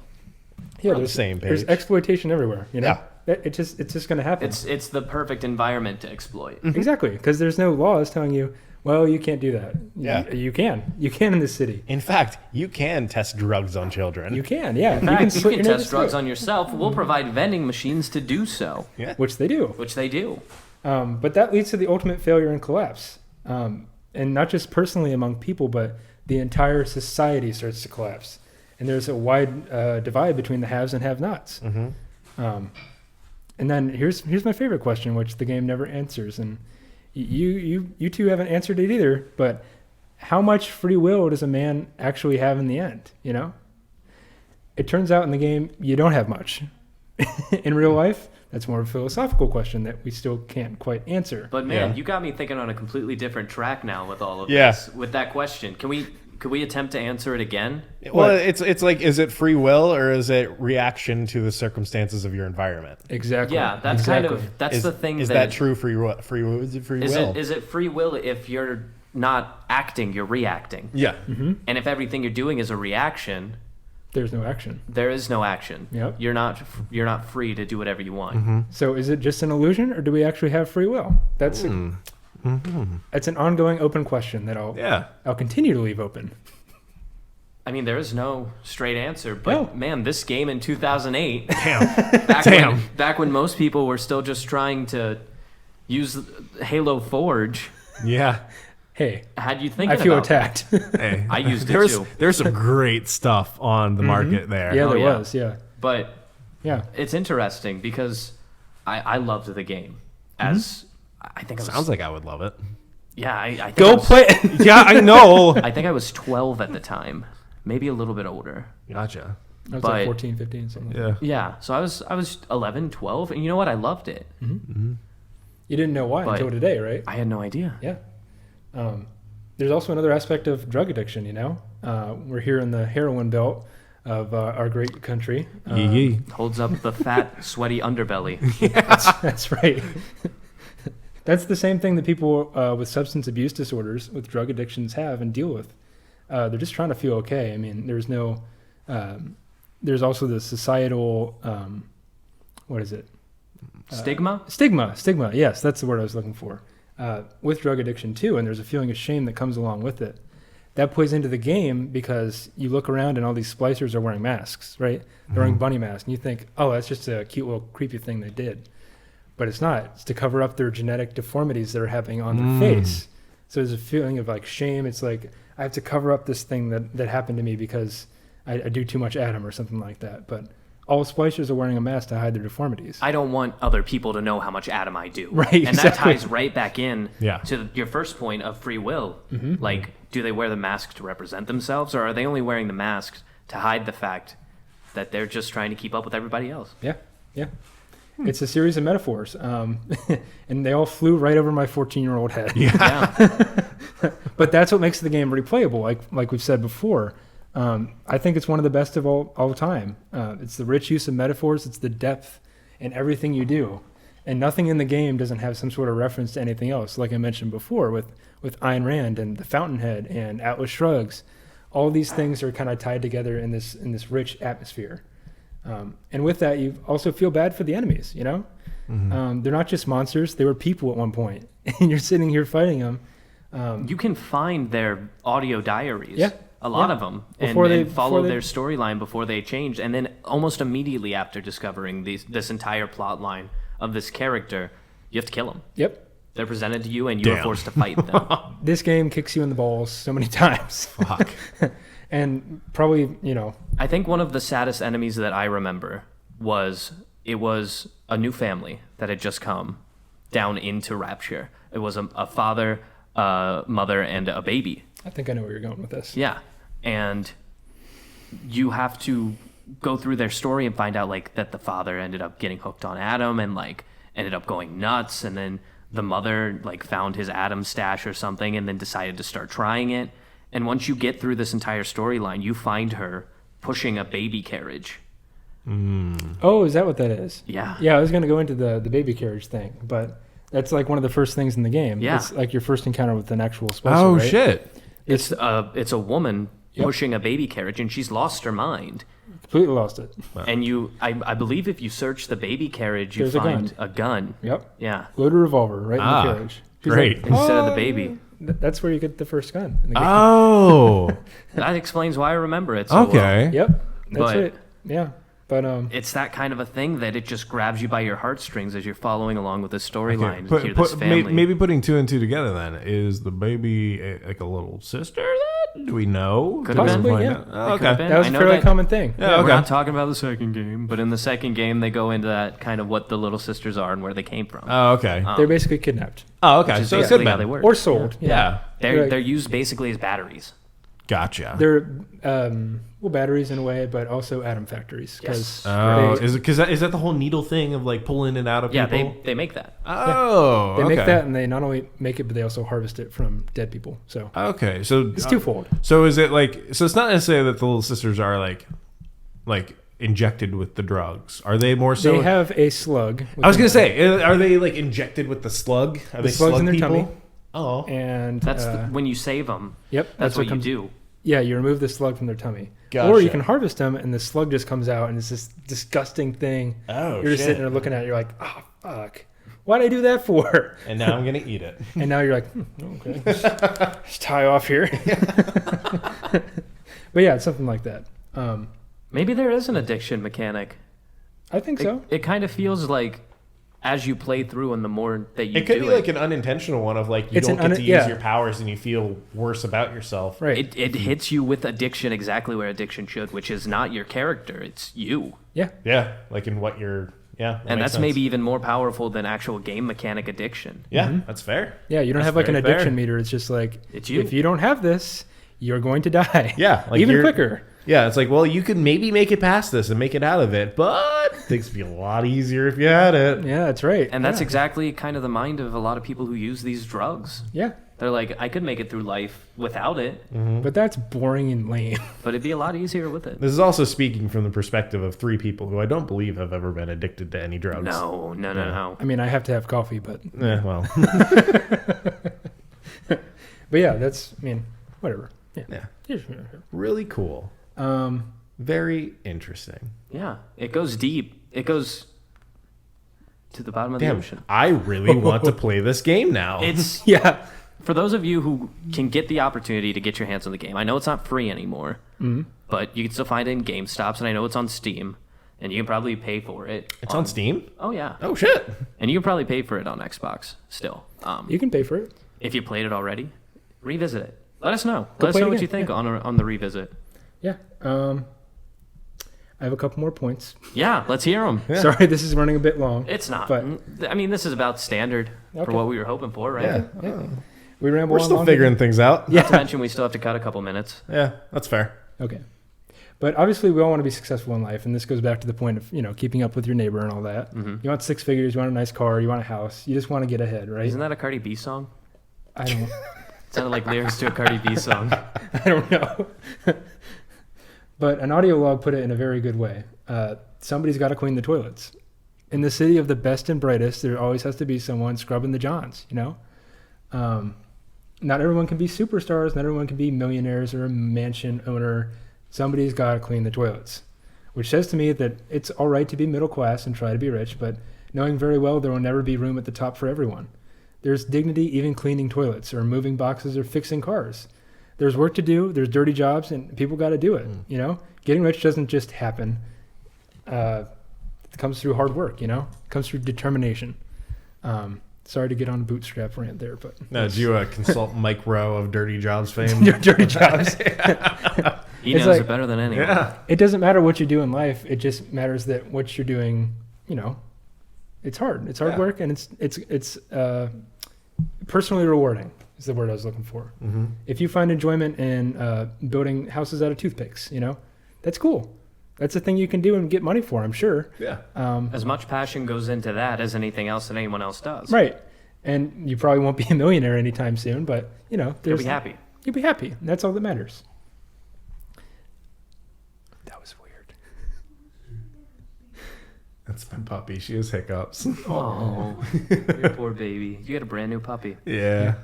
Yeah, We're on the same There's page. exploitation everywhere. You know, Yeah. it's just going to happen. It's the perfect environment to exploit. Exactly, because there's no laws telling you, well, you can't do that. Yeah. You can in this city. In fact, you can test drugs on children. You can, yeah. In fact, you slit can your test neighbor's drugs throat, on yourself. We'll provide vending machines to do so, which they do. which they do. But that leads to the ultimate failure and collapse, and not just personally among people, but the entire society starts to collapse. And there's a wide divide between the haves and have-nots. And then here's my favorite question, which the game never answers, and you two haven't answered it either. But how much free will does a man actually have in the end? You know, it turns out in the game you don't have much. In real life, that's more of a philosophical question that we still can't quite answer. But man, Yeah. you got me thinking on a completely different track now with all of Yeah. this. With that question, could we attempt to answer it again? Well, What? it's like, is it free will or is it reaction to the circumstances of your environment? Exactly. Yeah, that's exactly. kind of that's Is the thing. Is that true? Free will? Is it free will? Is it free will if you're not acting, you're reacting, Yeah. and if everything you're doing is a reaction, There's no action. there is no action. Yep. You're not free to do whatever you want. So is it just an illusion, or do we actually have free will? That's that's an ongoing open question that Yeah. I'll continue to leave open. I mean, there is no straight answer, but No. man, this game in 2008, Damn. back when most people were still just trying to use Halo Forge, Yeah. Hey, had you I thinking feel about attacked. Hey. I used it there's, too. There's some great stuff on the market there. Yeah, Oh, there yeah. was. Yeah, But yeah. it's interesting because I loved the game. As I think I was, Sounds like I would love it. yeah, I think I Go was, play it. Yeah, I know. I think I was 12 at the time, maybe a little bit older. Gotcha. I was But- like 14, 15, something. Like that. Yeah. Yeah, so I was 11, 12, and you know what? I loved it. You didn't know why But- until today, right? I had no idea. Yeah. There's also another aspect of drug addiction. You know, we're here in the heroin belt of our great country. Yee. Holds up the fat, sweaty underbelly. That's right. That's the same thing that people with substance abuse disorders, with drug addictions, have and deal with. They're just trying to feel okay. I mean, there's no. There's also the societal. What is it? Stigma? Stigma. Yes, that's the word I was looking for. With drug addiction too, and there's a feeling of shame that comes along with it. That plays into the game because you look around and all these splicers are wearing masks, right? They're wearing bunny masks, and you think, oh, that's just a cute little creepy thing they did. But it's not. It's to cover up their genetic deformities they're having on their face. So there's a feeling of like shame. It's like, I have to cover up this thing that happened to me because I do too much Adam or something like that. But all splicers are wearing a mask to hide their deformities. I don't want other people to know how much Adam I do. Right, And that exactly. ties right back in Yeah. to your first point of free will. Like, do they wear the mask to represent themselves, or are they only wearing the mask to hide the fact that they're just trying to keep up with everybody else? Yeah. It's a series of metaphors, and they all flew right over my 14-year-old head. Yeah. But that's what makes the game replayable, like we've said before. I think it's one of the best of all time. It's the rich use of metaphors. It's the depth in everything you do. And nothing in the game doesn't have some sort of reference to anything else. Like I mentioned before with Ayn Rand and the Fountainhead and Atlas Shrugs. all these things are kind of tied together in this rich atmosphere. And with that, you also feel bad for the enemies, you know? They're not just monsters. They were people at one point. And you're sitting here fighting them. You can find their audio diaries. Yeah. A lot of them. And follow their storyline before they change. And then almost immediately after discovering this entire plot line of this character, you have to kill them. Yep. They're presented to you, and you are forced to fight them. This game kicks you in the balls so many times. Fuck. And probably, you know. I think one of the saddest enemies that I remember was a new family that had just come down into Rapture. It was a father, mother, and a baby. I think I know where you're going with this. Yeah. And you have to go through their story and find out like that the father ended up getting hooked on Adam and like ended up going nuts, and then the mother like found his Adam stash or something and then decided to start trying it. And once you get through this entire storyline, you find her pushing a baby carriage. Oh, is that what that is? Yeah. Yeah, I was going to go into the baby carriage thing, but that's like one of the first things in the game. Yeah. It's like your first encounter with an actual spouse. Oh, right? shit. It's a woman Yep. pushing a baby carriage, and she's lost her mind. Completely lost it. And I believe if you search the baby carriage, you There's a find a gun. Yep. Yeah. Loaded revolver right in the carriage. She's great. like, Instead of the baby. That's where you get the first gun. In the game. Oh. That explains why I remember it so well. Okay. Yep. That's But- right. Yeah. But It's that kind of a thing that it just grabs you by your heartstrings as you're following along with the storyline. Put- Hear this put- family. maybe putting two and two together then. Is the baby like a little sister then? Do we know? Could have been. Possibly, yeah. Oh, It could have okay. been. that was I a know fairly that- common thing. Yeah, We're okay. not talking about the second game, but in the second game, they go into that kind of what the little sisters are and where they came from. Oh, okay. They're basically kidnapped Oh, okay. Which is So it's basically good how they then. work. or sold. Yeah. They're used basically as batteries. Gotcha. They're batteries in a way, but also atom factories. Yes. Oh, is that the whole needle thing of like pulling it out of Yeah, people? they make that. Oh, They okay. make that, and they not only make it, but they also harvest it from dead people. So Okay, so it's twofold. So is it like? So it's not necessarily that the little sisters are like injected with the drugs. Are they more so? They have a slug. I was gonna say, are they like injected with the slug? Are they slug's slug in their people? tummy. Oh, And That's when you save them. yep, That's what you comes. do. Yeah, you remove the slug from their tummy, Gotcha. or you can harvest them, and the slug just comes out, and it's this disgusting thing. oh, You're just sitting there looking at it. You're like, oh fuck, why'd I do that for? And now I'm gonna eat it. And now you're like, okay, just tie off here. But yeah, it's something like that. Maybe there is an addiction mechanic. I think so. It kind of feels like as you play through and the more that you It could do be like an unintentional one of like you It's don't an get to use yeah. your powers and you feel worse about yourself. Right. it hits you with addiction exactly where addiction should, which is not your character, it's you. Yeah. Yeah, like in what you're. Yeah, that And makes that's sense. maybe even more powerful than actual game mechanic addiction. Yeah, that's fair. Yeah. You don't That's have like an very fair. addiction meter. It's just like, It's you. if you don't have this, you're going to die. Yeah, like even you're- quicker. Yeah, it's like, well, you could maybe make it past this and make it out of it, but things would be a lot easier if you had it. Yeah, that's right. And that's yeah. exactly kind of the mind of a lot of people who use these drugs. Yeah. They're like, I could make it through life without it, But that's boring and lame. but it'd be a lot easier with it. This is also speaking from the perspective of three people who I don't believe have ever been addicted to any drugs. No. I mean, I have to have coffee, but Well, but yeah, that's, I mean, whatever. Yeah. yeah. Really cool. Very interesting. Yeah, it goes deep. It goes to the bottom of the Damn, ocean. I really want to play this game now. It's Yeah. for those of you who can get the opportunity to get your hands on the game. I know it's not free anymore, but you can still find it in GameStops, and I know it's on Steam, and you can probably pay for it. It's on Steam? Oh yeah, Oh, shit. and you can probably pay for it on Xbox still. You can pay for it. If you played it already, revisit it. Let us know. Go Let us play know it what you again, think on the revisit. Yeah. I have a couple more points. Yeah, let's hear them. Yeah. Sorry, this is running a bit long. It's not. But- I mean, this is about standard for Okay. what we were hoping for, right? Yeah. We ramble We're on still long figuring things out. Yeah. Not to mention, we still have to cut a couple minutes. Yeah, that's fair. Okay. But obviously, we all want to be successful in life, and this goes back to the point of keeping up with your neighbor and all that. Mm-hmm. You want 6 figures, you want a nice car, you want a house, you just want to get ahead, right? Isn't that a Cardi B song? I don't, It sounded like lyrics to a Cardi B song. I don't know. But an audio log put it in a very good way. Somebody's got to clean the toilets. In the city of the best and brightest, there always has to be someone scrubbing the johns. not everyone can be superstars. Not everyone can be millionaires or a mansion owner. Somebody's got to clean the toilets, which says to me that it's all right to be middle class and try to be rich, but knowing very well there will never be room at the top for everyone. There's dignity even cleaning toilets or moving boxes or fixing cars. There's work to do. There's dirty jobs, and people got to do it. You know, getting rich doesn't just happen. It comes through hard work. You know, it comes through determination. Sorry to get on a bootstrap rant there, but now, do you consult Mike Rowe of Dirty Jobs fame? Dirty Jobs. He It's knows like- it better than anyone. Yeah. It doesn't matter what you do in life. It just matters that what you're doing, you know, it's hard. It's hard Yeah. work, and it's personally rewarding is the word I was looking for. Mm-hmm. If you find enjoyment in building houses out of toothpicks, you know, that's cool. That's a thing you can do and get money for, I'm sure. Yeah. As much passion goes into that as anything else that anyone else does. Right. And you probably won't be a millionaire anytime soon, but, you know, You'll be happy. You'll be happy. And that's all that matters. That was weird. That's my puppy. She has hiccups. Oh, your poor baby. You got a brand new puppy. Yeah.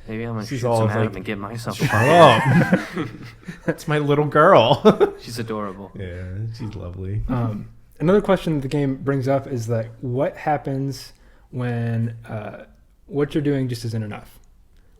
Maybe I'm going to She's shoot all some like- at him and get myself a Shut puppy. up. That's my little girl. She's adorable. Yeah, she's lovely. Another question that the game brings up is like, what happens when what you're doing just isn't enough?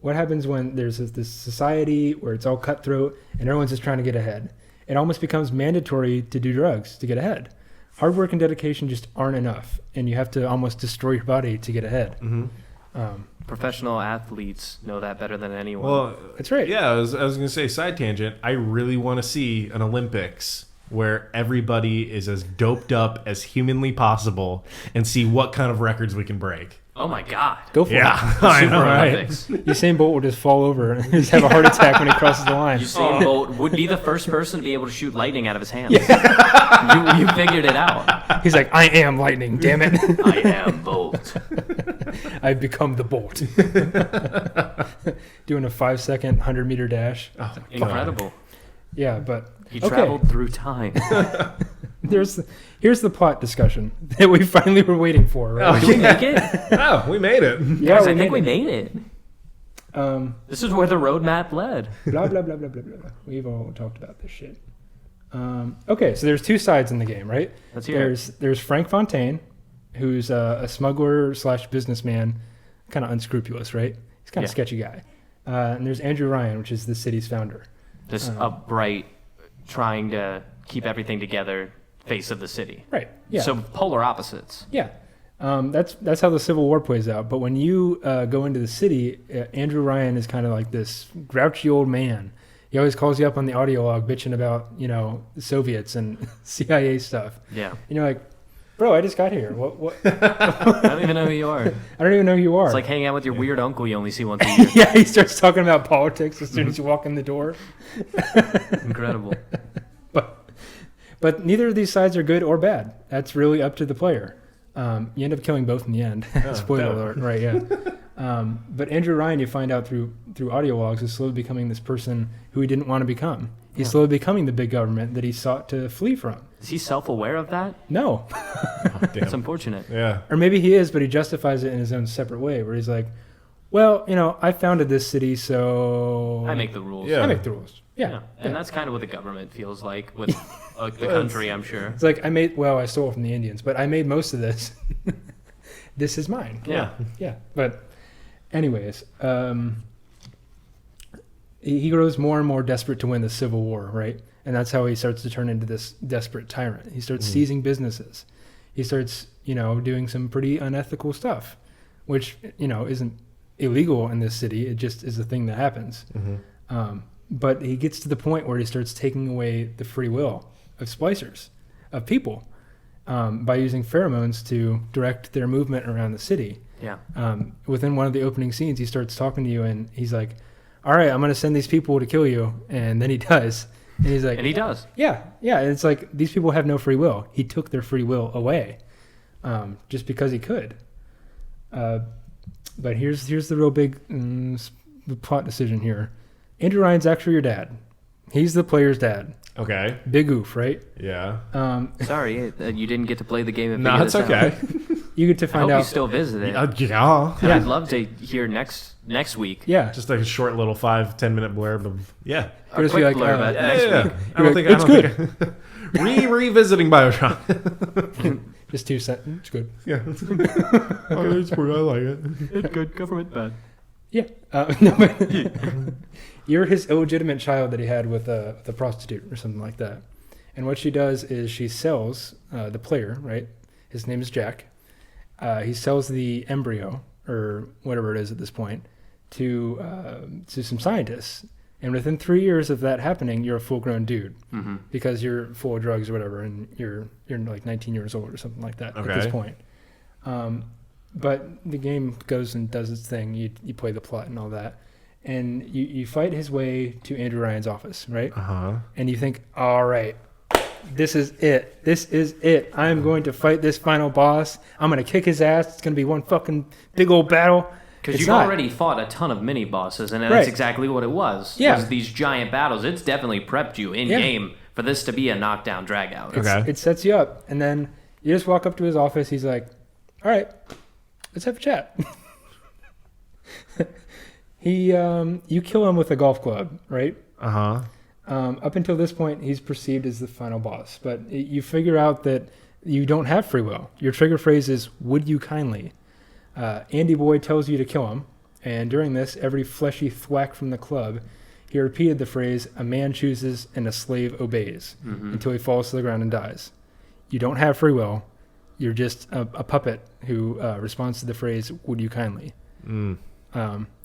What happens when there's this society where it's all cutthroat and everyone's just trying to get ahead? It almost becomes mandatory to do drugs to get ahead. Hard work and dedication just aren't enough, and you have to almost destroy your body to get ahead. Mm-hmm. Professional athletes know that better than anyone. Well, That's right. yeah, I was going to say, side tangent, I really want to see an Olympics where everybody is as doped up as humanly possible and see what kind of records we can break. oh my God. Go for Yeah, I Super know, right? Olympics. it. Usain Bolt will just fall over and just have a heart attack when he crosses the line. Usain Bolt would be the first person to be able to shoot lightning out of his hands. You figured it out. He's like, I am lightning, damn it. I am Bolt. I've become the Bolt. Doing a 5-second 100-meter dash. Oh, my God. Incredible. Yeah, but He okay. traveled through time. Here's the plot discussion that we finally were waiting for. Right? Did we make it? Oh, we made it. Yeah, Guys, we I think we made made it. it. This is where the roadmap led. Blah blah blah blah blah blah. We've all talked about this shit. Okay, so there's two sides in the game, right? Let's hear it. There's Frank Fontaine, who's a smuggler / businessman, kind of unscrupulous, right? He's kind of Yeah. sketchy guy. And there's Andrew Ryan, which is the city's founder. This upright, trying to keep everything together face of the city. Right. Yeah. So polar opposites. Yeah. That's how the Civil War plays out. But when you go into the city, Andrew Ryan is kind of like this grouchy old man. He always calls you up on the audio log bitching about, you know, the Soviets and CIA stuff. Yeah. And you're like, bro, I just got here. What? I don't even know who you are. I don't even know who you are. It's like hanging out with your weird uncle you only see once a year. yeah, he starts talking about politics as soon as you walk in the door. Incredible. But neither of these sides are good or bad. That's really up to the player. You end up killing both in the end. Spoiler no. alert, right? Yeah. But Andrew Ryan, you find out through audio logs, is slowly becoming this person who he didn't want to become. He's slowly becoming the big government that he sought to flee from. Is he self-aware of that? No, Oh, damn. That's unfortunate. Yeah. or maybe he is, but he justifies it in his own separate way, where he's like, "Well, you know, I founded this city, so I make the rules. Yeah. I make the rules." Yeah. Yeah. And that's kind of what the government feels like with the country, I'm sure. It's like I stole it from the Indians, but I made most of this. This is mine. Yeah. Yeah. But anyways, he grows more and more desperate to win the Civil War, right? And that's how he starts to turn into this desperate tyrant. He starts seizing businesses. He starts, you know, doing some pretty unethical stuff, which, you know, isn't illegal in this city. It just is a thing that happens. But he gets to the point where he starts taking away the free will of splicers, of people, by using pheromones to direct their movement around the city. Yeah. Within one of the opening scenes, he starts talking to you, and he's like, "All right, I'm going to send these people to kill you," and then he does. And he's like, And he does. yeah. And it's like, these people have no free will. He took their free will away, just because he could. But here's the real big plot decision here. Andrew Ryan's actually your dad. He's the player's dad. Okay. Big oof, right? Yeah. Sorry, you didn't get to play the game and No, figure it's this okay. out. you get to I find hope you out. still visit it. Yeah. And I'd love to hear next week. Yeah, Just like a short little 5-10 minute blurb of it'll A just quick be like, blurb at next week. I don't think It's good. Revisiting Bioshock. just 2 sentences. It's good. Yeah. Okay, it's good. I like it. It's good. Government bad. Yeah. No, but you're his illegitimate child that he had with a prostitute or something like that. And what she does is she sells the player, right? His name is Jack. He sells the embryo or whatever it is at this point to some scientists. And within 3 years of that happening, you're a full-grown dude because you're full of drugs or whatever, and you're like 19 years old or something like that at this point. But the game goes and does its thing. You play the plot and all that. And you fight his way to Andrew Ryan's office, right? And you think, all right, this is it. This is it. I'm going to fight this final boss. I'm going to kick his ass. It's going to be one fucking big old battle. Because you've already fought a ton of mini bosses, and that's exactly what it was. Yeah. Was these giant battles. It's definitely prepped you in game for this to be a knockdown drag out. It sets you up. And then you just walk up to his office. He's like, all right, let's have a chat. You kill him with a golf club, right? Up until this point, he's perceived as the final boss. But you figure out that you don't have free will. Your trigger phrase is, would you kindly? Andy Boy tells you to kill him. And during this, every fleshy thwack from the club, he repeated the phrase, a man chooses and a slave obeys, until he falls to the ground and dies. You don't have free will. You're just a puppet who responds to the phrase, would you kindly?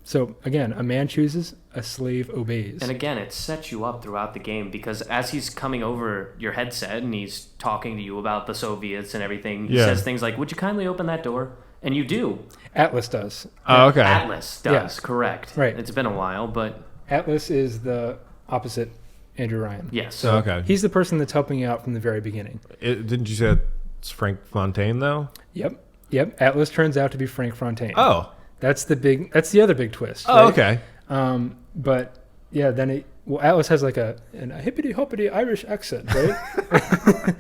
So again, a man chooses, a slave obeys. And again, it sets you up throughout the game because as he's coming over your headset and he's talking to you about the Soviets and everything, he says things like, would you kindly open that door? And you do. Atlas does. Oh, okay. Atlas does, correct. Right. It's been a while, but... Atlas is the opposite Andrew Ryan. Yes. So okay. He's the person that's helping you out from the very beginning. Didn't you say it's Frank Fontaine, though? Yep. Atlas turns out to be Frank Fontaine. Oh. That's the other big twist. Oh, right? okay. But yeah, then Atlas has like a hippity hoppity Irish accent, right?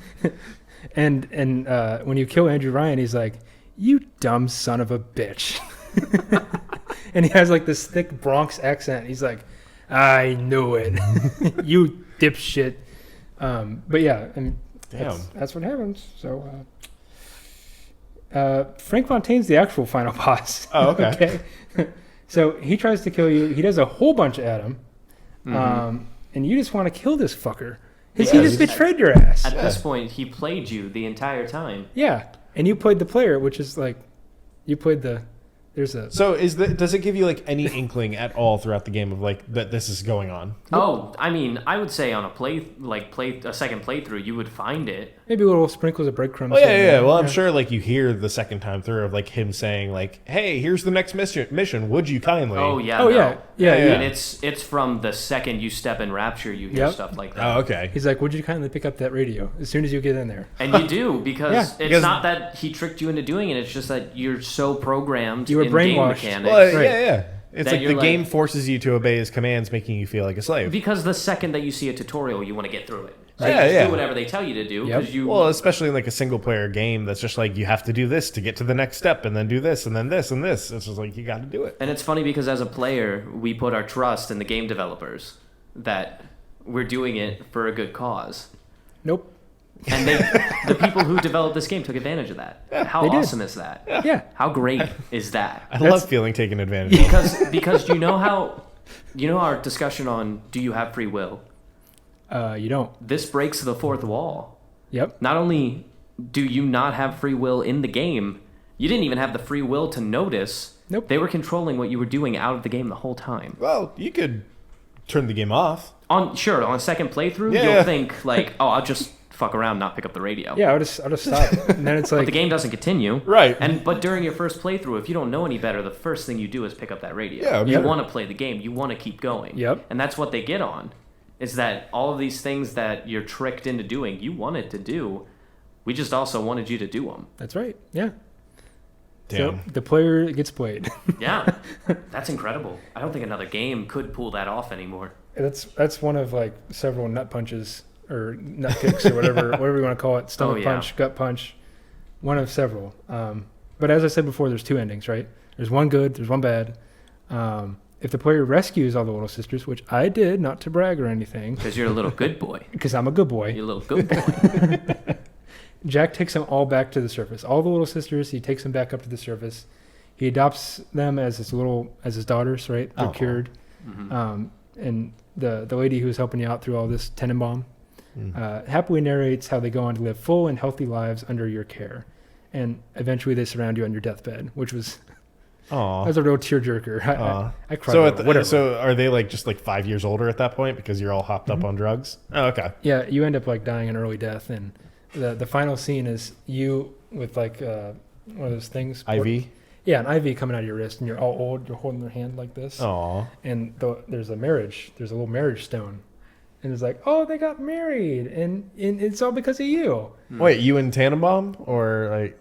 and when you kill Andrew Ryan, he's like, "You dumb son of a bitch," and he has like this thick Bronx accent. He's like, "I knew it, you dipshit." But yeah, I mean, that's what happens. So. Frank Fontaine's the actual final boss. Oh, okay. So he tries to kill you. He does a whole bunch at him. And you just want to kill this fucker. He just betrayed your ass. At this point, he played you the entire time. Yeah. And you played the player, which is like, you played the, there's a... So does it give you like any inkling at all throughout the game of like that this is going on? Oh, I mean, I would say on a second playthrough, you would find it. Maybe little sprinkles of breadcrumbs. Oh, yeah. Well, I'm sure like you hear the second time through of like him saying like, "Hey, here's the next mission. Would you kindly?" Oh yeah. Oh no. yeah. And it's from the second you step in Rapture, you hear stuff like that. Oh, okay. He's like, "Would you kindly pick up that radio as soon as you get in there?" And you do because it's not that he tricked you into doing it. It's just that you're so programmed. You were in brainwashed. Game mechanics. Well, Right. yeah. It's like the game forces you to obey his commands, making you feel like a slave. Because the second that you see a tutorial, you want to get through it. So Yeah, you yeah. do whatever they tell you to do. Yep. Well, especially in like a single player game that's just like you have to do this to get to the next step and then do this and then this and this. It's just like you got to do it. And it's funny because as a player, we put our trust in the game developers that we're doing it for a good cause. Nope. And the people who developed this game took advantage of that. How awesome is that? Yeah. How great is that? I love feeling taken advantage of. Because you know our discussion on do you have free will? You don't. This breaks the fourth wall. Yep. Not only do you not have free will in the game, you didn't even have the free will to notice. Nope. They were controlling what you were doing out of the game the whole time. Well, you could turn the game off. On a second playthrough, Yeah. you'll think like, oh, I'll just fuck around, not pick up the radio. Yeah, I'll just stop. And then it's But like, the game doesn't continue. Right. But during your first playthrough, if you don't know any better, the first thing you do is pick up that radio. Yeah, you sure. want to play the game. You want to keep going. Yep. And that's what they get on, is that all of these things that you're tricked into doing, you wanted to do. We just also wanted you to do them. that's right. Yeah. Damn. So the player gets played. Yeah. That's incredible. I don't think another game could pull that off anymore. That's one of like several nut punches or nut kicks or whatever you want to call it. Stomach Oh, yeah. punch, gut punch. One of several. But as I said before, there's 2 endings, right? There's one good, there's one bad. If the player rescues all the little sisters, which I did, not to brag or anything. Because you're a little good boy. Because I'm a good boy. You're a little good boy. Jack takes them all back to the surface. All the little sisters, he takes them back up to the surface. He adopts them as his daughters, right? They're cured. Mm-hmm. And the lady who was helping you out through all this, Tenenbaum, happily narrates how they go on to live full and healthy lives under your care. And eventually they surround you on your deathbed, which was... Aww. That was a real tearjerker. I cried. So, whatever. so are they like just like 5 years older at that point because you're all hopped up on drugs? Oh, okay. Yeah, you end up like dying an early death, and the final scene is you with like one of those things. IV? Yeah, an IV coming out of your wrist, and you're all old. You're holding their hand like this. Aww. And there's a little marriage stone, and it's like, oh, they got married, and it's all because of you. Wait, you and Tannenbaum or like?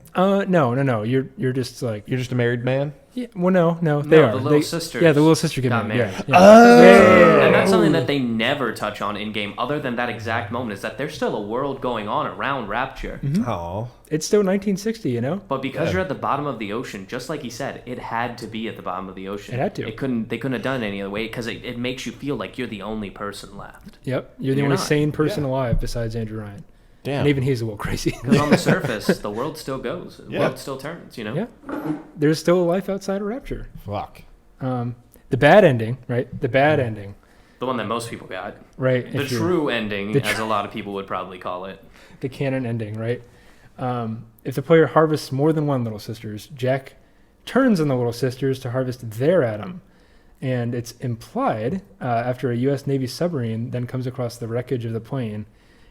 No. You're just like You're just a married man? Yeah, well, no, they are. The little sisters. Yeah, the little sister get got married. married. Yeah. Oh. And that's something that they never touch on in game, other than that exact moment, is that there's still a world going on around Rapture. Oh. It's still 1960, you know. But because you're at the bottom of the ocean, just like he said, it had to be at the bottom of the ocean. It had to. They couldn't have done it any other way because it makes you feel like you're the only person left. Yep, you're the You're only not. sane person alive besides Andrew Ryan. Damn. And even he's a little crazy. Because on the surface, the world still goes. The Yeah. world still turns, you know? Yeah. There's still a life outside of Rapture. Fuck. The bad ending, right? The bad ending, The one that most people got. right? The if you're- true ending, the as a lot of people would probably call it. the canon ending, right? If the player harvests more than one little sisters, Jack turns on the little sisters to harvest their atom. And it's implied after a U.S. Navy submarine then comes across the wreckage of the plane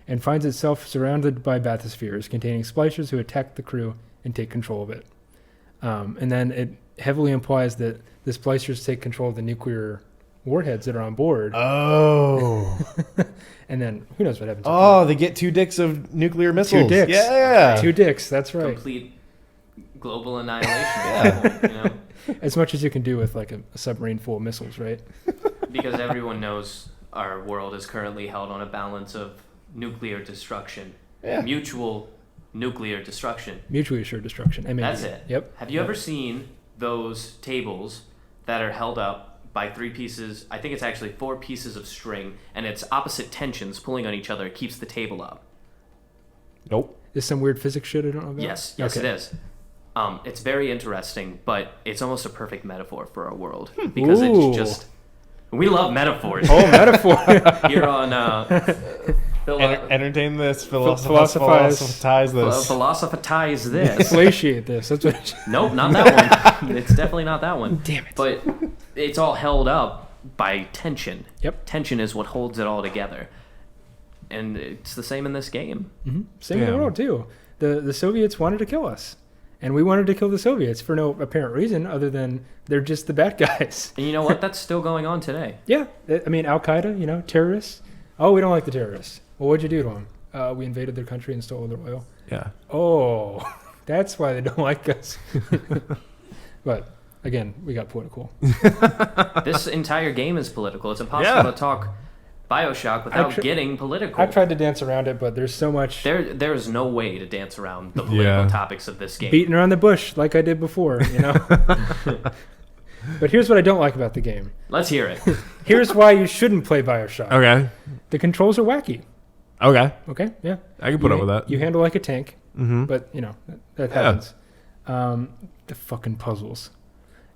and finds itself surrounded by bathyspheres containing splicers who attack the crew and take control of it. And then it heavily implies that the splicers take control of the nuclear warheads that are on board. Oh. And then who knows what happens. Oh, they get 2 dicks of nuclear missiles. 2 dicks. Yeah. 2 dicks, that's right. Complete global annihilation. You know? As much as you can do with like a submarine full of missiles, right? Because everyone knows our world is currently held on a balance of nuclear destruction. Yeah. Mutual nuclear destruction. Mutually assured destruction. I mean, That's it. Yep. Have you ever seen those tables that are held up by 3 pieces? I think it's actually 4 pieces of string, and it's opposite tensions pulling on each other. It keeps the table up. Nope. Is some weird physics shit I don't know about? Yes, Okay. it is. It's very interesting, but it's almost a perfect metaphor for our world because Ooh. it's just. We love metaphors Oh, metaphor. here on Entertain this. Philosophize. Philosophize this. Philosophize this. Glaciate this. That's what it Nope, not that one. It's definitely not that one. Damn it. But it's all held up by tension. Yep. Tension is what holds it all together. And it's the same in this game. Same in the Damn. world, too. The Soviets wanted to kill us. And we wanted to kill the Soviets for no apparent reason other than they're just the bad guys. And you know what? That's still going on today. Yeah. I mean, Al-Qaeda, terrorists. Oh, we don't like the terrorists. Well, what'd you do to them? We invaded their country and stole their oil. Yeah. Oh, that's why they don't like us. But, again, we got political. This entire game is political. It's impossible to talk Bioshock without getting political. I tried to dance around it, but there's so much There is no way to dance around the political topics of this game. beating around the bush like I did before, But here's what I don't like about the game. Let's hear it. Here's why you shouldn't play Bioshock. Okay. The controls are wacky. Okay. Okay, yeah. I can put up with that. You handle like a tank, Mm-hmm. but that happens. The fucking puzzles.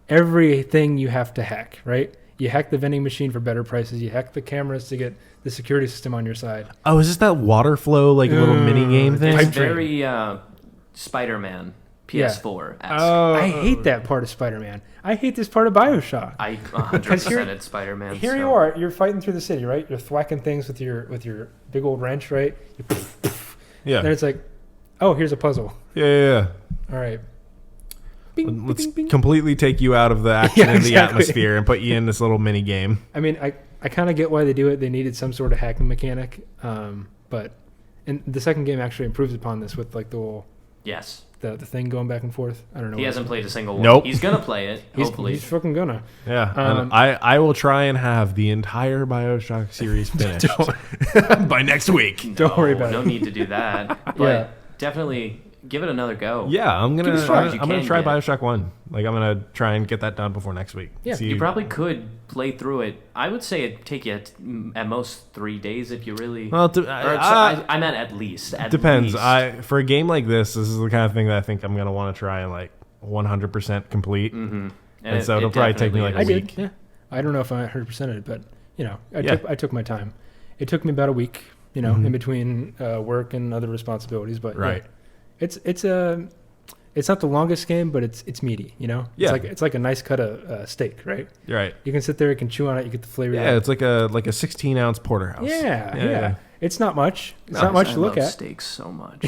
Everything you have to hack, right? You hack the vending machine for better prices. You hack the cameras to get the security system on your side. Oh, is this that water flow little mini game thing? It's Pipe dream. very Spider-Man PS4 esque. I hate that part of Spider-Man. I hate this part of Bioshock. I 100% it's Spider-Man. Here you are. You're fighting through the city, right? You're thwacking things with your big old wrench, right? Yeah. Then it's like, oh, here's a puzzle. Yeah. All right. Bing, Let's bing, bing. completely take you out of the action Yeah, and the exactly. atmosphere and put you in this little mini game. I mean, I kind of get why they do it. They needed some sort of hacking mechanic. But and the second game actually improves upon this with like the little Yes. the thing going back and forth. I don't know. He hasn't played a single one. Nope. He's going to play it, hopefully. He's fucking gonna. Yeah. And I will try and have the entire Bioshock series finished by next week. Don't worry about no it. need to do that. But Yeah. definitely give it another go. Yeah, I'm gonna try get. Bioshock 1. Like, I'm gonna try and get that done before next week. Yeah. You probably could play through it. I would say it'd take you at most 3 days if you really. Well, I meant at least. Depends. Least. For a game like this is the kind of thing that I think I'm gonna want to try and like 100% complete. Mm-hmm. And so it'll probably take me like a week. Yeah. I don't know if I 100%ed it, but I took my time. It took me about a week, in between work and other responsibilities. But right, it's not the longest game, but it's meaty. Yeah. It's like a nice cut of steak, right? Right. You can sit there, you can chew on it, you get the flavor. Yeah, it's like a 16-ounce porterhouse. Yeah. It's not much. It's not much to look at. Steaks so much.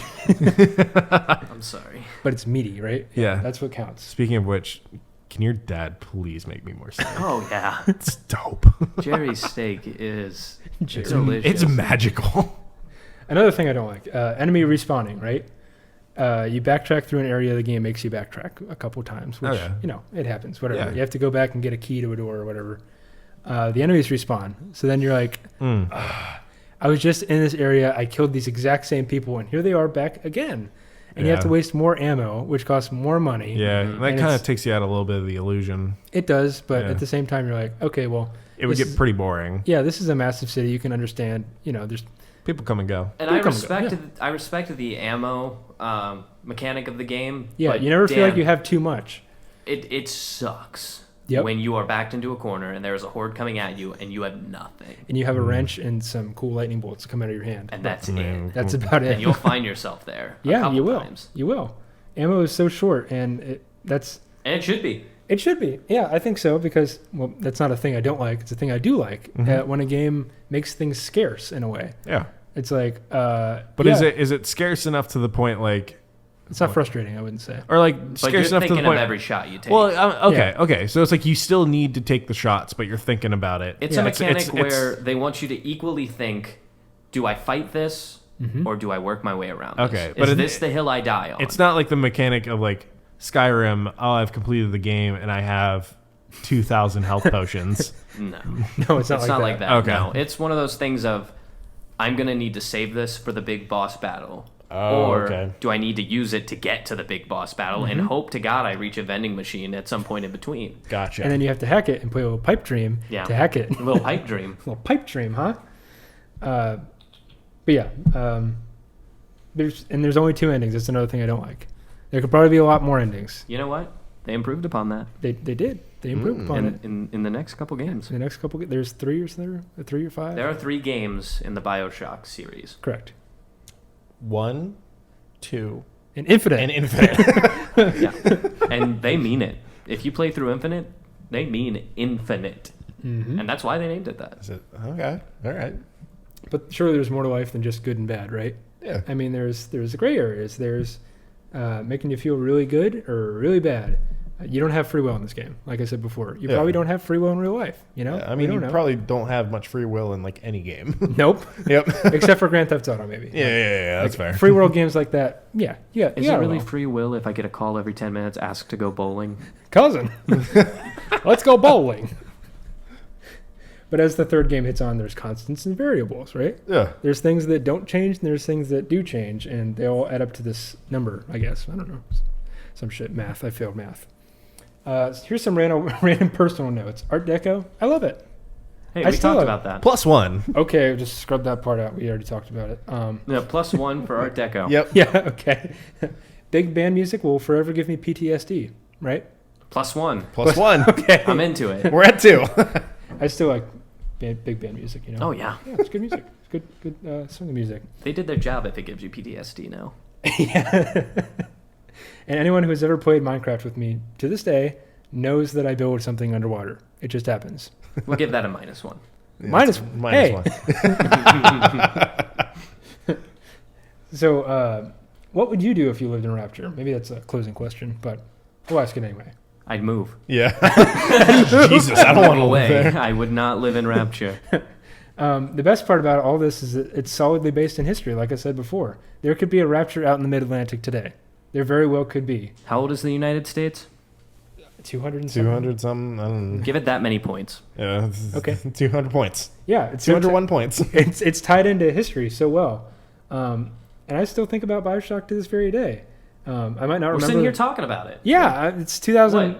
I'm sorry, but it's meaty, right? Yeah, that's what counts. Speaking of which, can your dad please make me more steak? Oh yeah, it's dope. Jerry's steak is delicious. It's magical. Another thing I don't like: enemy respawning. Right? You backtrack through an area, the game makes you backtrack a couple times, which it happens. Whatever. Yeah. You have to go back and get a key to a door or whatever. The enemies respawn, so then you're like, I was just in this area. I killed these exact same people, and here they are back again. And you have to waste more ammo, which costs more money. Yeah, that kind of takes you out a little bit of the illusion. It does, but at the same time, you're like, okay, well, it would get pretty boring. Yeah, this is a massive city. You can understand. There's people come and go. And I respected the ammo mechanic of the game. Yeah, but you never feel like you have too much. It sucks. Yep. When you are backed into a corner and there's a horde coming at you and you have nothing. And you have a wrench and some cool lightning bolts come out of your hand. And that's it. That's about it. And you'll find yourself there. Yeah, you will. Times. You will. Ammo is so short, and it should be. It should be. Yeah, I think so, because, well, that's not a thing I don't like. It's a thing I do like. When a game makes things scarce in a way. Yeah. It's like, but is it scarce enough to the point, like, it's not frustrating, I wouldn't say. or like scarce enough to the point. But you're thinking of every shot you take. Well, okay. So it's like you still need to take the shots, but you're thinking about it. It's a mechanic where they want you to equally think, do I fight this or do I work my way around this? Okay. Is this the hill I die on? It's not like the mechanic of like Skyrim, I've completed the game and I have 2,000 health potions. No, it's not like that. Okay. No, it's one of those things of, I'm going to need to save this for the big boss battle. Or do I need to use it to get to the big boss battle and hope to God I reach a vending machine at some point in between? Gotcha. And then you have to hack it and play a little pipe dream to hack it. A little pipe dream. A little pipe dream, huh? But yeah, there's only 2 endings. That's another thing I don't like. There could probably be a lot more endings. You know what? They improved upon that. They did. They improved upon it. In the next couple games. In the next couple, there's 3 or 5. There are 3 games in the Bioshock series. Correct. 1, 2, and Infinite. Yeah, and they mean it. If you play through Infinite, they mean infinite, and that's why they named it that. Is it? Okay, all right. But surely there's more to life than just good and bad, right? Yeah. I mean, there's the gray areas. There's making you feel really good or really bad. You don't have free will in this game. Like I said before, you probably don't have free will in real life. Yeah, I mean, you probably don't have much free will in like any game. Nope. Yep. Except for Grand Theft Auto, maybe. Yeah, that's fair. Free world games like that. Yeah. Is it really free will if I get a call every 10 minutes asked to go bowling? Cousin, let's go bowling. But as the third game hits on, there's constants and variables, right? Yeah. There's things that don't change, and there's things that do change, and they all add up to this number, I guess. I don't know. Some shit. Math. I failed math. Here's some random personal notes. Art Deco. I love it. Hey, we talked about that. +1. Okay, just scrub that part out. We already talked about it. Yeah, +1 for Art Deco. Yep. Yeah, okay. Big band music will forever give me PTSD, right? +1. +1. Okay. I'm into it. We're at 2. I still like big band music, Oh, yeah. Yeah, it's good music. It's good song of music. They did their job if it gives you PTSD now. Yeah. And anyone who has ever played Minecraft with me to this day knows that I build something underwater. It just happens. We'll give that a -1. Yeah, minus hey. 1. So, what would you do if you lived in Rapture? Maybe that's a closing question, but I'll ask it anyway. I'd move. Yeah. Jesus, I don't want to live there. I would not live in Rapture. The best part about all this is that it's solidly based in history, like I said before. There could be a Rapture out in the mid-Atlantic today. There very well could be. How old is the United States? 200 and 200 something. I don't know. Give it that many points. Yeah. Okay. 200 points. Yeah. It's 201 points. It's tied into history so well. And I still think about Bioshock to this very day. I might not We're remember. sitting here talking about it. Yeah, it's 2000.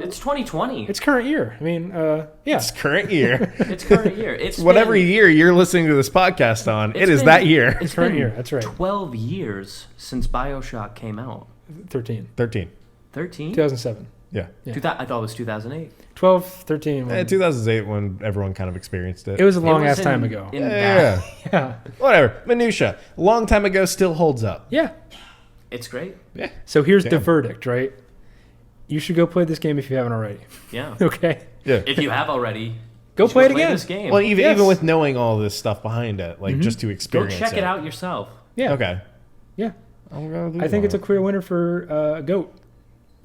It's 2020. It's current year. I mean, yeah. It's current year. It's current year. It's Whatever been, year you're listening to this podcast on, it it's is been- that year. It's current been year. That's right. 12 years since Bioshock came out. 13. 13. 13? 2007. Yeah. Yeah. I thought it was 2008. 12, 13. 2008 when everyone kind of experienced it. It was a long It was ass time ago. in yeah, that. yeah. Yeah. Whatever. Minutia. Long time ago still holds up. Yeah. It's great. Yeah. So here's the Damn. verdict, right? You should go play this game if you haven't already. Yeah. Okay. Yeah. If you have already, Go you should play it again. This game. Well, even Yes. even with knowing all this stuff behind it, like just to Go experience check it out yourself. Yeah. Okay. Yeah. I'm gonna do I think it's a that. clear winner for GOAT.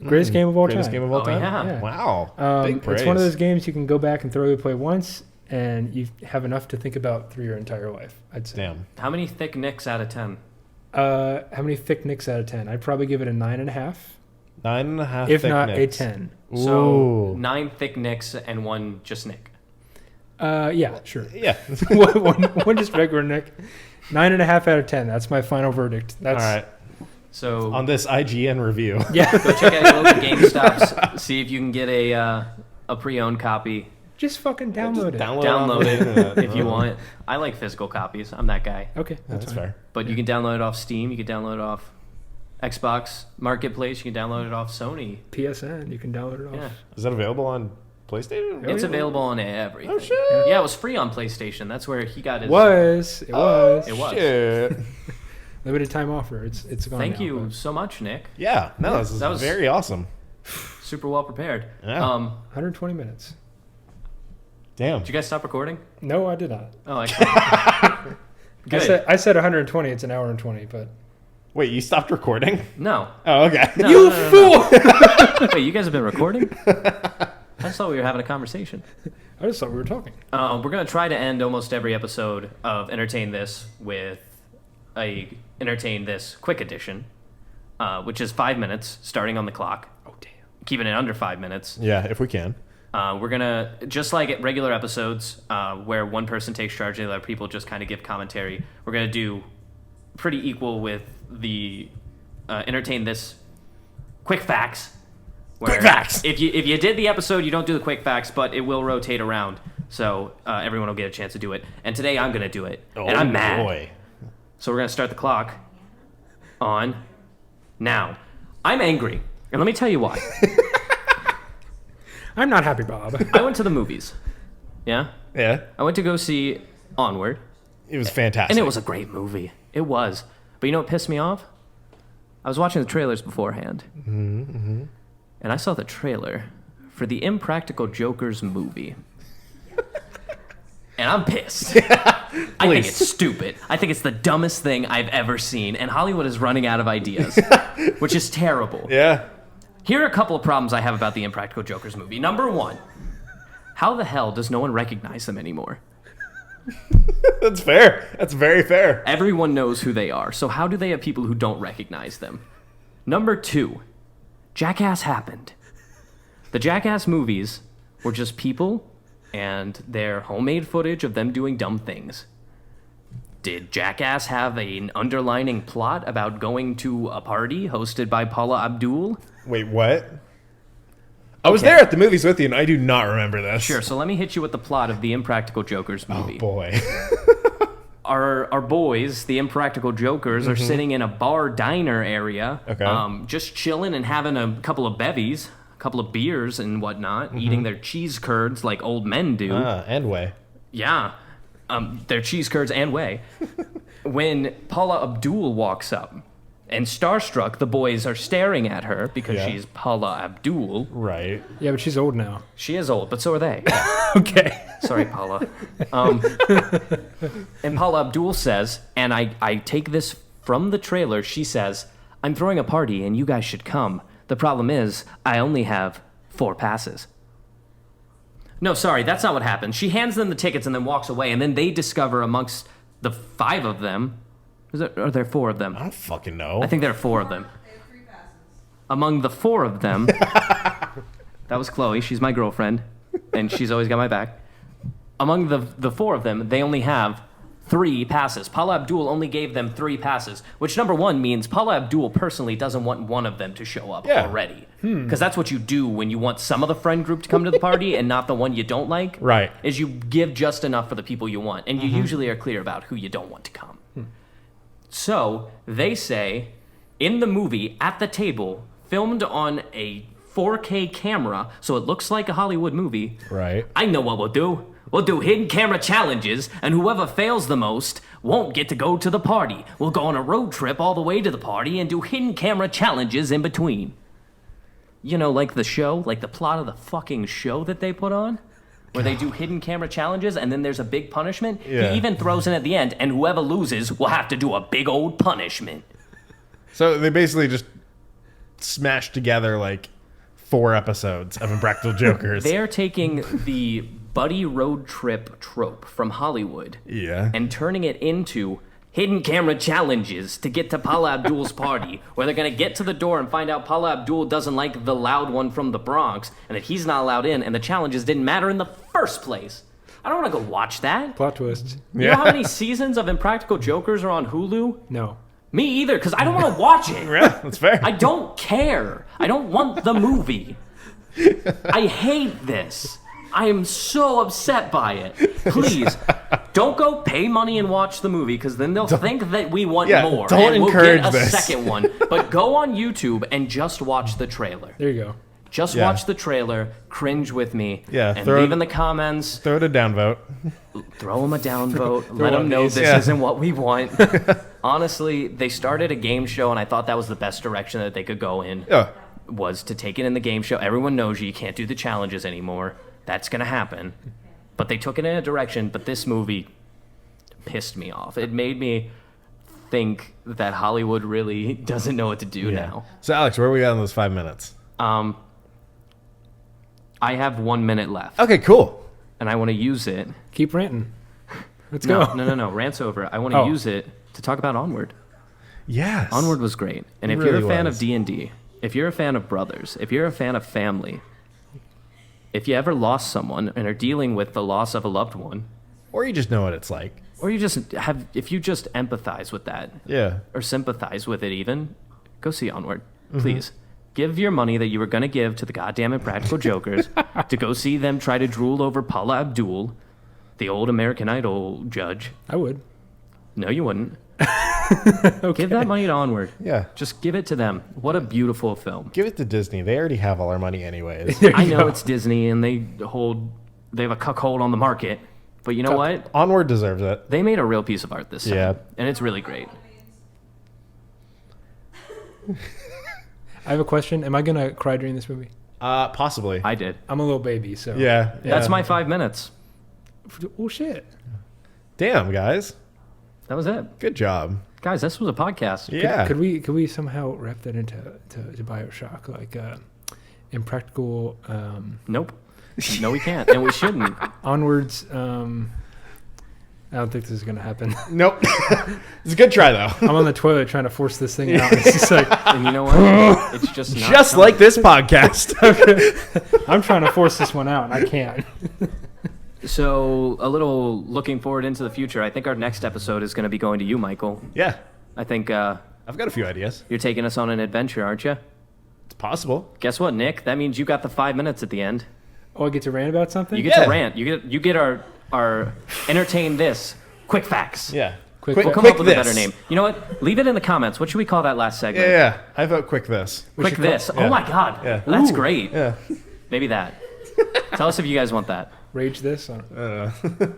Greatest game of all Greatest time. game of all Oh, time. yeah. Yeah. Wow. Big praise. It's one of those games you can go back and thoroughly play once, and you have enough to think about through your entire life, I'd say. Damn. How many thick nicks out of 10? How many thick nicks out of 10? I'd probably give it a 9.5, 9.5. if thick not nicks. a 10. So Ooh. 9 thick nicks and 1 just nick. Yeah, sure. Yeah. one just regular nick. 9.5 out of 10. That's my final verdict. all That's right. So On this IGN review. Yeah. go check out your local GameStops. See if you can get a pre-owned copy. Just fucking download it. Download it if you Oh. want. I like physical copies. I'm that guy. Okay, That's that's fine. fair. But you can download it off Steam. You can download it off Xbox Marketplace. You can download it off Sony. PSN, you can download it off. Yeah. Is that available on PlayStation? It's yeah. available on everything. Oh shit. Yeah, it was free on PlayStation. That's where he got his. It was. It was. Shit. Limited time offer. It's gone Thank now, you but so much, Nick. Yeah. No, this is That was- very awesome. Super well prepared. Yeah. 120 minutes. Damn. Did you guys stop recording? No, I did not. Oh, I Good. I said 120. It's an hour and 20, but Wait, you stopped recording? No. Oh, okay. No, you no, no, fool! Wait, you guys have been recording? I just thought we were having a conversation. I just thought we were talking. We're going to try to end almost every episode of Entertain This with a Entertain This quick edition, which is 5 minutes starting on the clock. Oh damn. Keeping it under 5 minutes. Yeah, if we can. We're going to, just like at regular episodes where one person takes charge and the other people just kind of give commentary, we're going to do pretty equal with the Entertain This quick facts. Where Quick facts! If you did the episode, you don't do the quick facts, but it will rotate around, so everyone will get a chance to do it. And today I'm going to do it, and I'm mad. Boy. So we're going to start the clock on now. I'm angry, and let me tell you why. I'm not happy, Bob. I went to the movies. Yeah? Yeah. I went to go see Onward, It was fantastic. and it was a great movie. It was. But you know what pissed me off? I was watching the trailers beforehand, and I saw the trailer for the Impractical Jokers movie. And I'm pissed. I think it's stupid. I think it's the dumbest thing I've ever seen, and Hollywood is running out of ideas, which is terrible. Yeah. Here are a couple of problems I have about the Impractical Jokers movie. Number one, how the hell does no one recognize them anymore? That's fair. That's very fair. Everyone knows who they are, so how do they have people who don't recognize them? Number two, Jackass happened. The Jackass movies were just people and their homemade footage of them doing dumb things. Did Jackass have an underlining plot about going to a party hosted by Paula Abdul? Wait, what? I was Okay. there at the movies with you, and I do not remember this. Sure, so let me hit you with the plot of the Impractical Jokers movie. Oh, boy. Our boys, the Impractical Jokers, are sitting in a bar diner area, Okay. just chilling and having a couple of bevies, a couple of beers and whatnot, eating their cheese curds like old men do. And way. Yeah, their cheese curds and whey. When Paula Abdul walks up, and starstruck, the boys are staring at her because Yeah. she's Paula Abdul. Right. Yeah, but she's old now. She is old, but so are they. Okay. Sorry, Paula. And Paula Abdul says, and I take this from the trailer, she says, I'm throwing a party and you guys should come. The problem is, I only have 4 passes. No, sorry, that's not what happens. She hands them the tickets and then walks away, and then they discover amongst the 5 of them, are there 4 of them? I don't fucking know. I think there are 4 of them. They have 3 passes. Among the 4 of them, that was Chloe. She's my girlfriend, and she's always got my back. Among the 4 of them, they only have 3 passes. Paula Abdul only gave them 3 passes, which number one means Paula Abdul personally doesn't want one of them to show up already. Because that's what you do when you want some of the friend group to come to the party and not the one you don't like. Right. Is you give just enough for the people you want. And you usually are clear about who you don't want to come. So they say, in the movie, at the table, filmed on a 4K camera, so it looks like a Hollywood movie. Right. I know what we'll do. We'll do hidden camera challenges, and whoever fails the most won't get to go to the party. We'll go on a road trip all the way to the party and do hidden camera challenges in between. You know, like the show, like the plot of the fucking show that they put on, where they do hidden camera challenges, and then there's a big punishment. Yeah. He even throws in at the end, and whoever loses will have to do a big old punishment. So they basically just smashed together like 4 episodes of Impractical Jokers. They're taking the buddy road trip trope from Hollywood and turning it into hidden camera challenges to get to Paula Abdul's party, where they're going to get to the door and find out Paula Abdul doesn't like the loud one from the Bronx, and that he's not allowed in, and the challenges didn't matter in the first place. I don't want to go watch that. Plot twist. You know how many seasons of Impractical Jokers are on Hulu? No. Me either, because I don't want to watch it. Yeah, that's fair. I don't care. I don't want the movie. I hate this. I am so upset by it. Please, don't go pay money and watch the movie, because then they'll think that we want more. Don't and encourage we'll get a this. second one. But go on YouTube and just watch the trailer. There you go. Just watch the trailer, cringe with me, and throw leave it- in the comments. Throw it a downvote. Throw them a downvote. Let them know this isn't what we want. Honestly, they started a game show, and I thought that was the best direction that they could go in. Yeah. Was to take it in the game show. Everyone knows you can't do the challenges anymore. That's going to happen. But they took it in a direction, but this movie pissed me off. It made me think that Hollywood really doesn't know what to do now. So, Alex, where are we at in those 5 minutes? I have 1 minute left, Okay, cool. and I want to use it. Keep ranting. Let's No, go. no. Rant's over. I want to use it to talk about Onward. Yes. Onward was great. And if It really you're a fan was. of D&D, if you're a fan of Brothers, if you're a fan of family, if you ever lost someone and are dealing with the loss of a loved one, Or you just know what it's like. or you just have, if you just empathize with that, Yeah. or sympathize with it even, go see Onward. Please. Give your money that you were going to give to the goddamn Impractical Jokers to go see them try to drool over Paula Abdul, the old American Idol judge. I would. No, you wouldn't. Okay. Give that money to Onward. Yeah. Just give it to them. What a beautiful film. Give it to Disney. They already have all our money anyways. There I you know go. it's Disney and they have a cuckold on the market, but you know what? Onward deserves it. They made a real piece of art this time. Yeah. And it's really great. I have a question. Am I going to cry during this movie? Possibly. I did. I'm a little baby, so. Yeah. That's my 5 minutes. Oh, shit. Damn, guys. That was it. Good job. Guys, this was a podcast. Yeah. Could we somehow wrap that into Bioshock? Like impractical Nope. No, we can't. And we shouldn't. onwards. I don't think this is going to happen. Nope. It's a good try, though. I'm on the toilet trying to force this thing out. It's just like, And you know what? It's just not Just coming. like this podcast. I'm trying to force this one out, and I can't. So, a little looking forward into the future. I think our next episode is going to be going to you, Michael. Yeah. I think I've got a few ideas. you're taking us on an adventure, aren't you? It's possible. Guess what, Nick? That means you got the 5 minutes at the end. Oh, I get to rant about something? You get Yeah. to rant. You get our entertain this quick facts. Yeah. Quick We'll Quick come up with this. a better name. You know what? Leave it in the comments. What should we call that last segment? Yeah. I vote quick this. Quick should this. yeah. Oh my God. Yeah. That's Ooh. great. Yeah. Maybe that. Tell us if you guys want that. Rage this? I Rage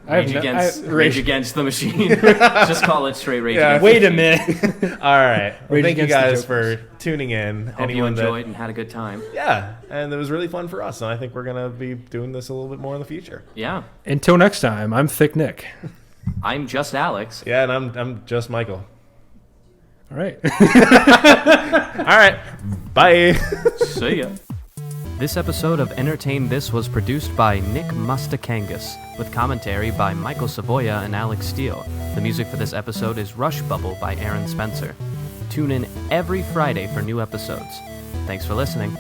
have no- against I- Rage Against the Machine. Just call it straight Rage Yeah. Against. Wait a minute. All right. Well, Rage thank you Against the guys for Jokers. tuning in. Hope you enjoyed and had a good time. Yeah. And it was really fun for us. And I think we're going to be doing this a little bit more in the future. Yeah. Until next time, I'm Thick Nick. I'm just Alex. Yeah. And I'm just Michael. All right. All right. Bye. See ya. This episode of Entertain This was produced by Nick Mustakangas, with commentary by Michael Savoya and Alex Steele. The music for this episode is Rush Bubble by Aaron Spencer. Tune in every Friday for new episodes. Thanks for listening.